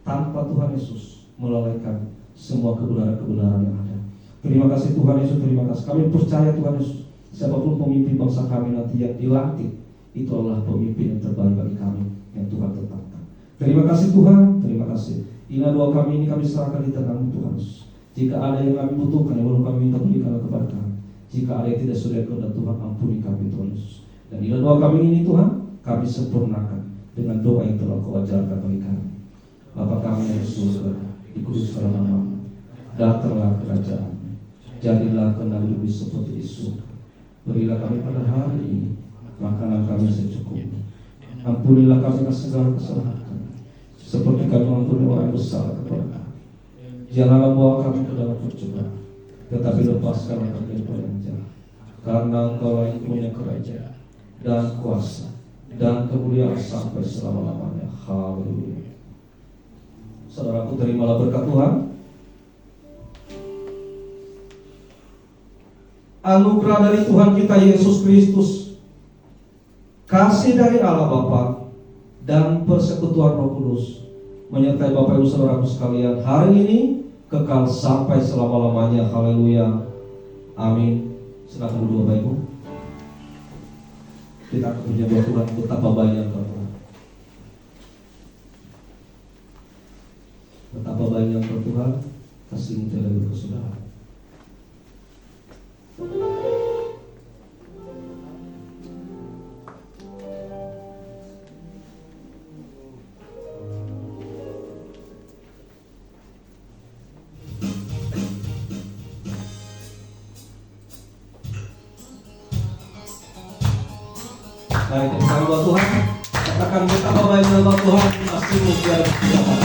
tanpa Tuhan Yesus melalaikan semua kebenaran-kebenaran yang ada. Terima kasih Tuhan Yesus, terima kasih. Kami percaya Tuhan Yesus, siapapun pemimpin bangsa kami nanti yang dilantik, itu adalah pemimpin yang terbaik bagi kami yang Tuhan tetapkan. Terima kasih Tuhan, terima kasih. Inilah doa kami, ini kami serahkan di tangan-Mu Tuhan Yesus. Jika ada yang kami butuhkan, yang belum kami minta, berikanlah kepada kami. Jika ada yang tidak sudah kehendak Tuhan, ampuni kami Tuhan Yesus. Dan inilah doa kami ini Tuhan, kami sempurnakan dengan doa yang telah Kau ajarkan bagi kami. Bapa kami yang di surga, dikuduskanlah nama-Mu, datanglah kerajaan-Mu, jadilah kehendak-Mu seperti di surga. Berilah kami pada hari ini makanan kami secukupnya. Ampunilah kami segala kesalahan kami, seperti kami mengampuni orang yang bersalah kepada kami. Janganlah bawa kami ke dalam percobaan, tetapi lepaskanlah kami dari yang jahat. Karena Engkau yang punya kerajaan dan kuasa dan kemuliaan sampai selama-lamanya. Haleluya. Saudaraku, terimalah berkat Tuhan. Anugerah dari Tuhan kita Yesus Kristus, kasih dari Allah Bapa, dan persekutuan Roh Kudus menyertai Bapak Ibu saudaraku sekalian hari ini kekal sampai selama-lamanya. Haleluya. Amin. Silakan duduk Bapak Ibu. Kita akan menyembah Tuhan betapa baiknya Engkau Tuhan. Betapa baiknya Engkau Tuhan, kasih-Mu tiada berkesudahan. Baik, kita sembah Tuhan. Katakan betapa baiknya Allah Tuhan, kasih-Mu tiada berkesudahan.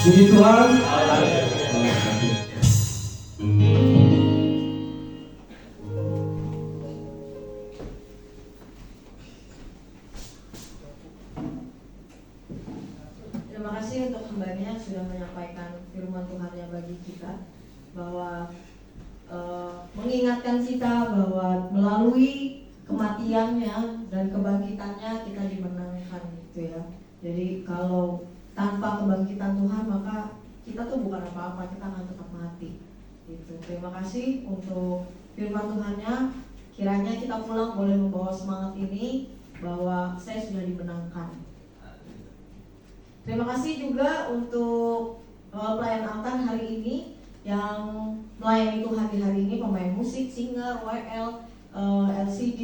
Puji Tuhan. Terima kasih untuk hambanya sudah menyampaikan firman Tuhan-Nya bagi kita, bahwa mengingatkan kita bahwa melalui kematiannya dan kebangkitannya kita dimenangkan gitu ya. Jadi kalau tanpa kebangkitan Tuhan maka kita tuh bukan apa-apa, kita akan tetap mati gitu. Terima kasih untuk firman Tuhan-Nya. Kiranya kita pulang boleh membawa semangat ini bahwa saya sudah dimenangkan. Terima kasih juga untuk pelayan Altan hari ini yang melayani Tuhan di hari ini, pemain musik, singer, WL, LCD,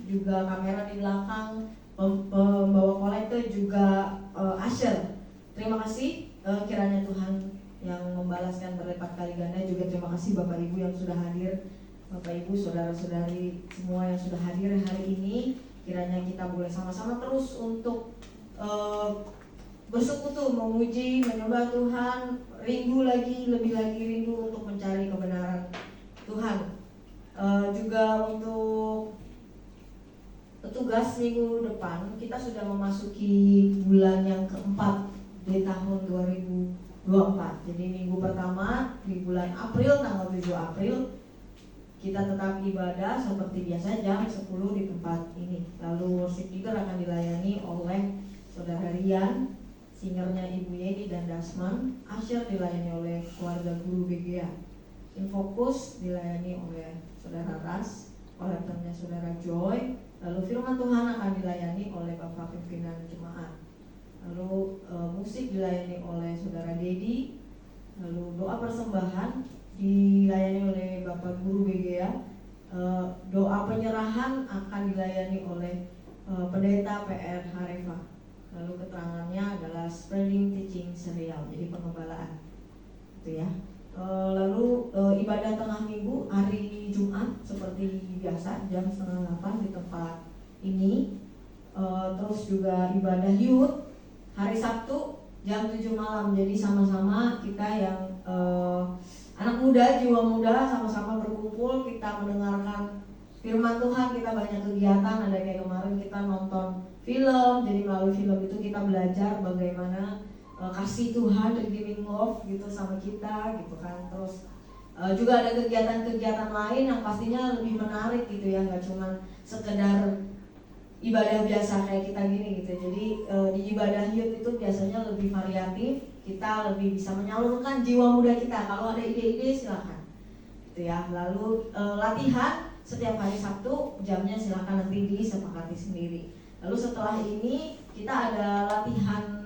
juga kamera di belakang, pembawa kolektor, juga usher. Terima kasih, kiranya Tuhan yang membalaskan berlipat kali ganda. Juga terima kasih Bapak Ibu yang sudah hadir, Bapak Ibu, saudara-saudari semua yang sudah hadir hari ini. Kiranya kita boleh sama-sama terus untuk bersekutu, memuji, menyembah Tuhan, rindu lagi, lebih lagi rindu untuk mencari kebenaran Tuhan. Juga untuk petugas minggu depan, kita sudah memasuki bulan yang keempat di tahun 2024. Jadi minggu pertama di bulan April, tanggal 7 April kita tetap ibadah seperti biasa jam 10 di tempat ini. Lalu worship leader akan dilayani oleh Saudara Rian, singernya Ibu Yeni dan Dasman. Usher dilayani oleh keluarga guru BGA. Infokus dilayani oleh Saudara Ras, kolektornya Saudara Joy. Lalu firman Tuhan akan dilayani oleh Bapak Pimpinan Jemaat. Lalu musik dilayani oleh Saudara Dedi. Lalu doa persembahan dilayani oleh Bapak Guru BGA. Doa penyerahan akan dilayani oleh Pendeta PR Harefa. Lalu keterangannya adalah spreading teaching serial, jadi pengembalaan itu ya. Lalu ibadah tengah minggu hari Jumat seperti biasa jam 7:30 di tempat ini. Terus juga ibadah youth hari Sabtu jam 7 malam. Jadi sama-sama kita yang anak muda, jiwa muda, sama-sama berkumpul, kita mendengarkan firman Tuhan, kita banyak kegiatan, ada kayak kemarin kita nonton film, jadi melalui film itu kita belajar bagaimana kasih Tuhan, redeeming love gitu sama kita gitu kan. Terus juga ada kegiatan-kegiatan lain yang pastinya lebih menarik gitu ya, nggak cuma sekedar ibadah biasa kayak kita gini gitu. Jadi di ibadah youth itu biasanya lebih variatif, kita lebih bisa menyalurkan jiwa muda kita. Kalau ada ide-ide silakan gitu ya. Lalu latihan setiap hari Sabtu, jamnya silakan nanti disepakati sendiri. Lalu setelah ini kita ada latihan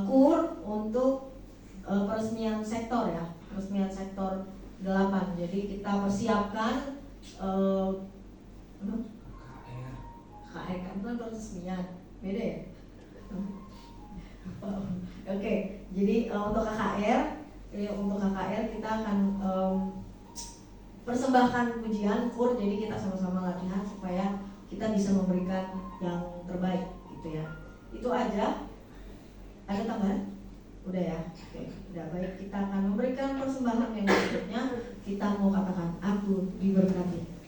kur untuk peresmian sektor ya, peresmian sektor 8. Jadi kita persiapkan KR kan peresmian, beda ya? Oke, jadi untuk KKR kita akan persembahkan pujian kur, jadi kita sama-sama latihan supaya kita bisa memberikan yang terbaik gitu ya. Itu aja. Ada tambahan? Udah ya? Oke, udah baik. Kita akan memberikan persembahan yang berikutnya. Kita mau katakan, aku diberkati.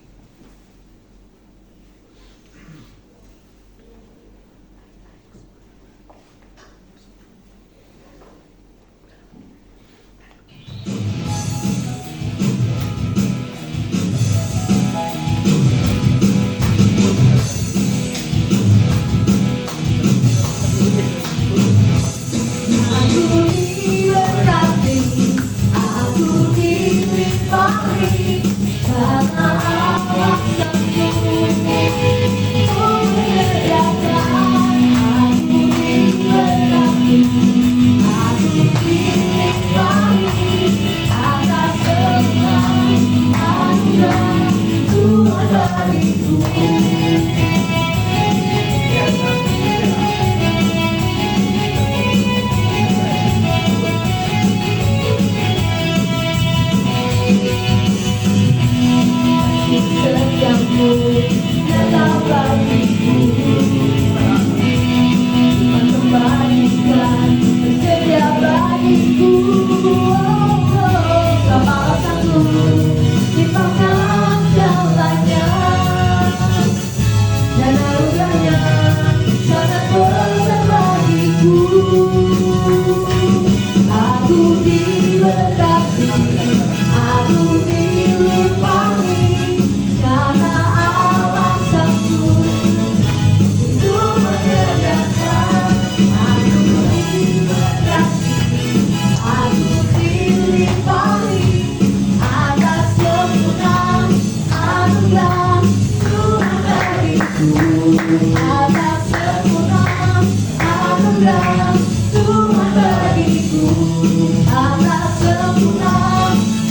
Atas sempurna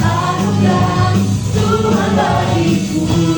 anugerah Tuhan bagiku.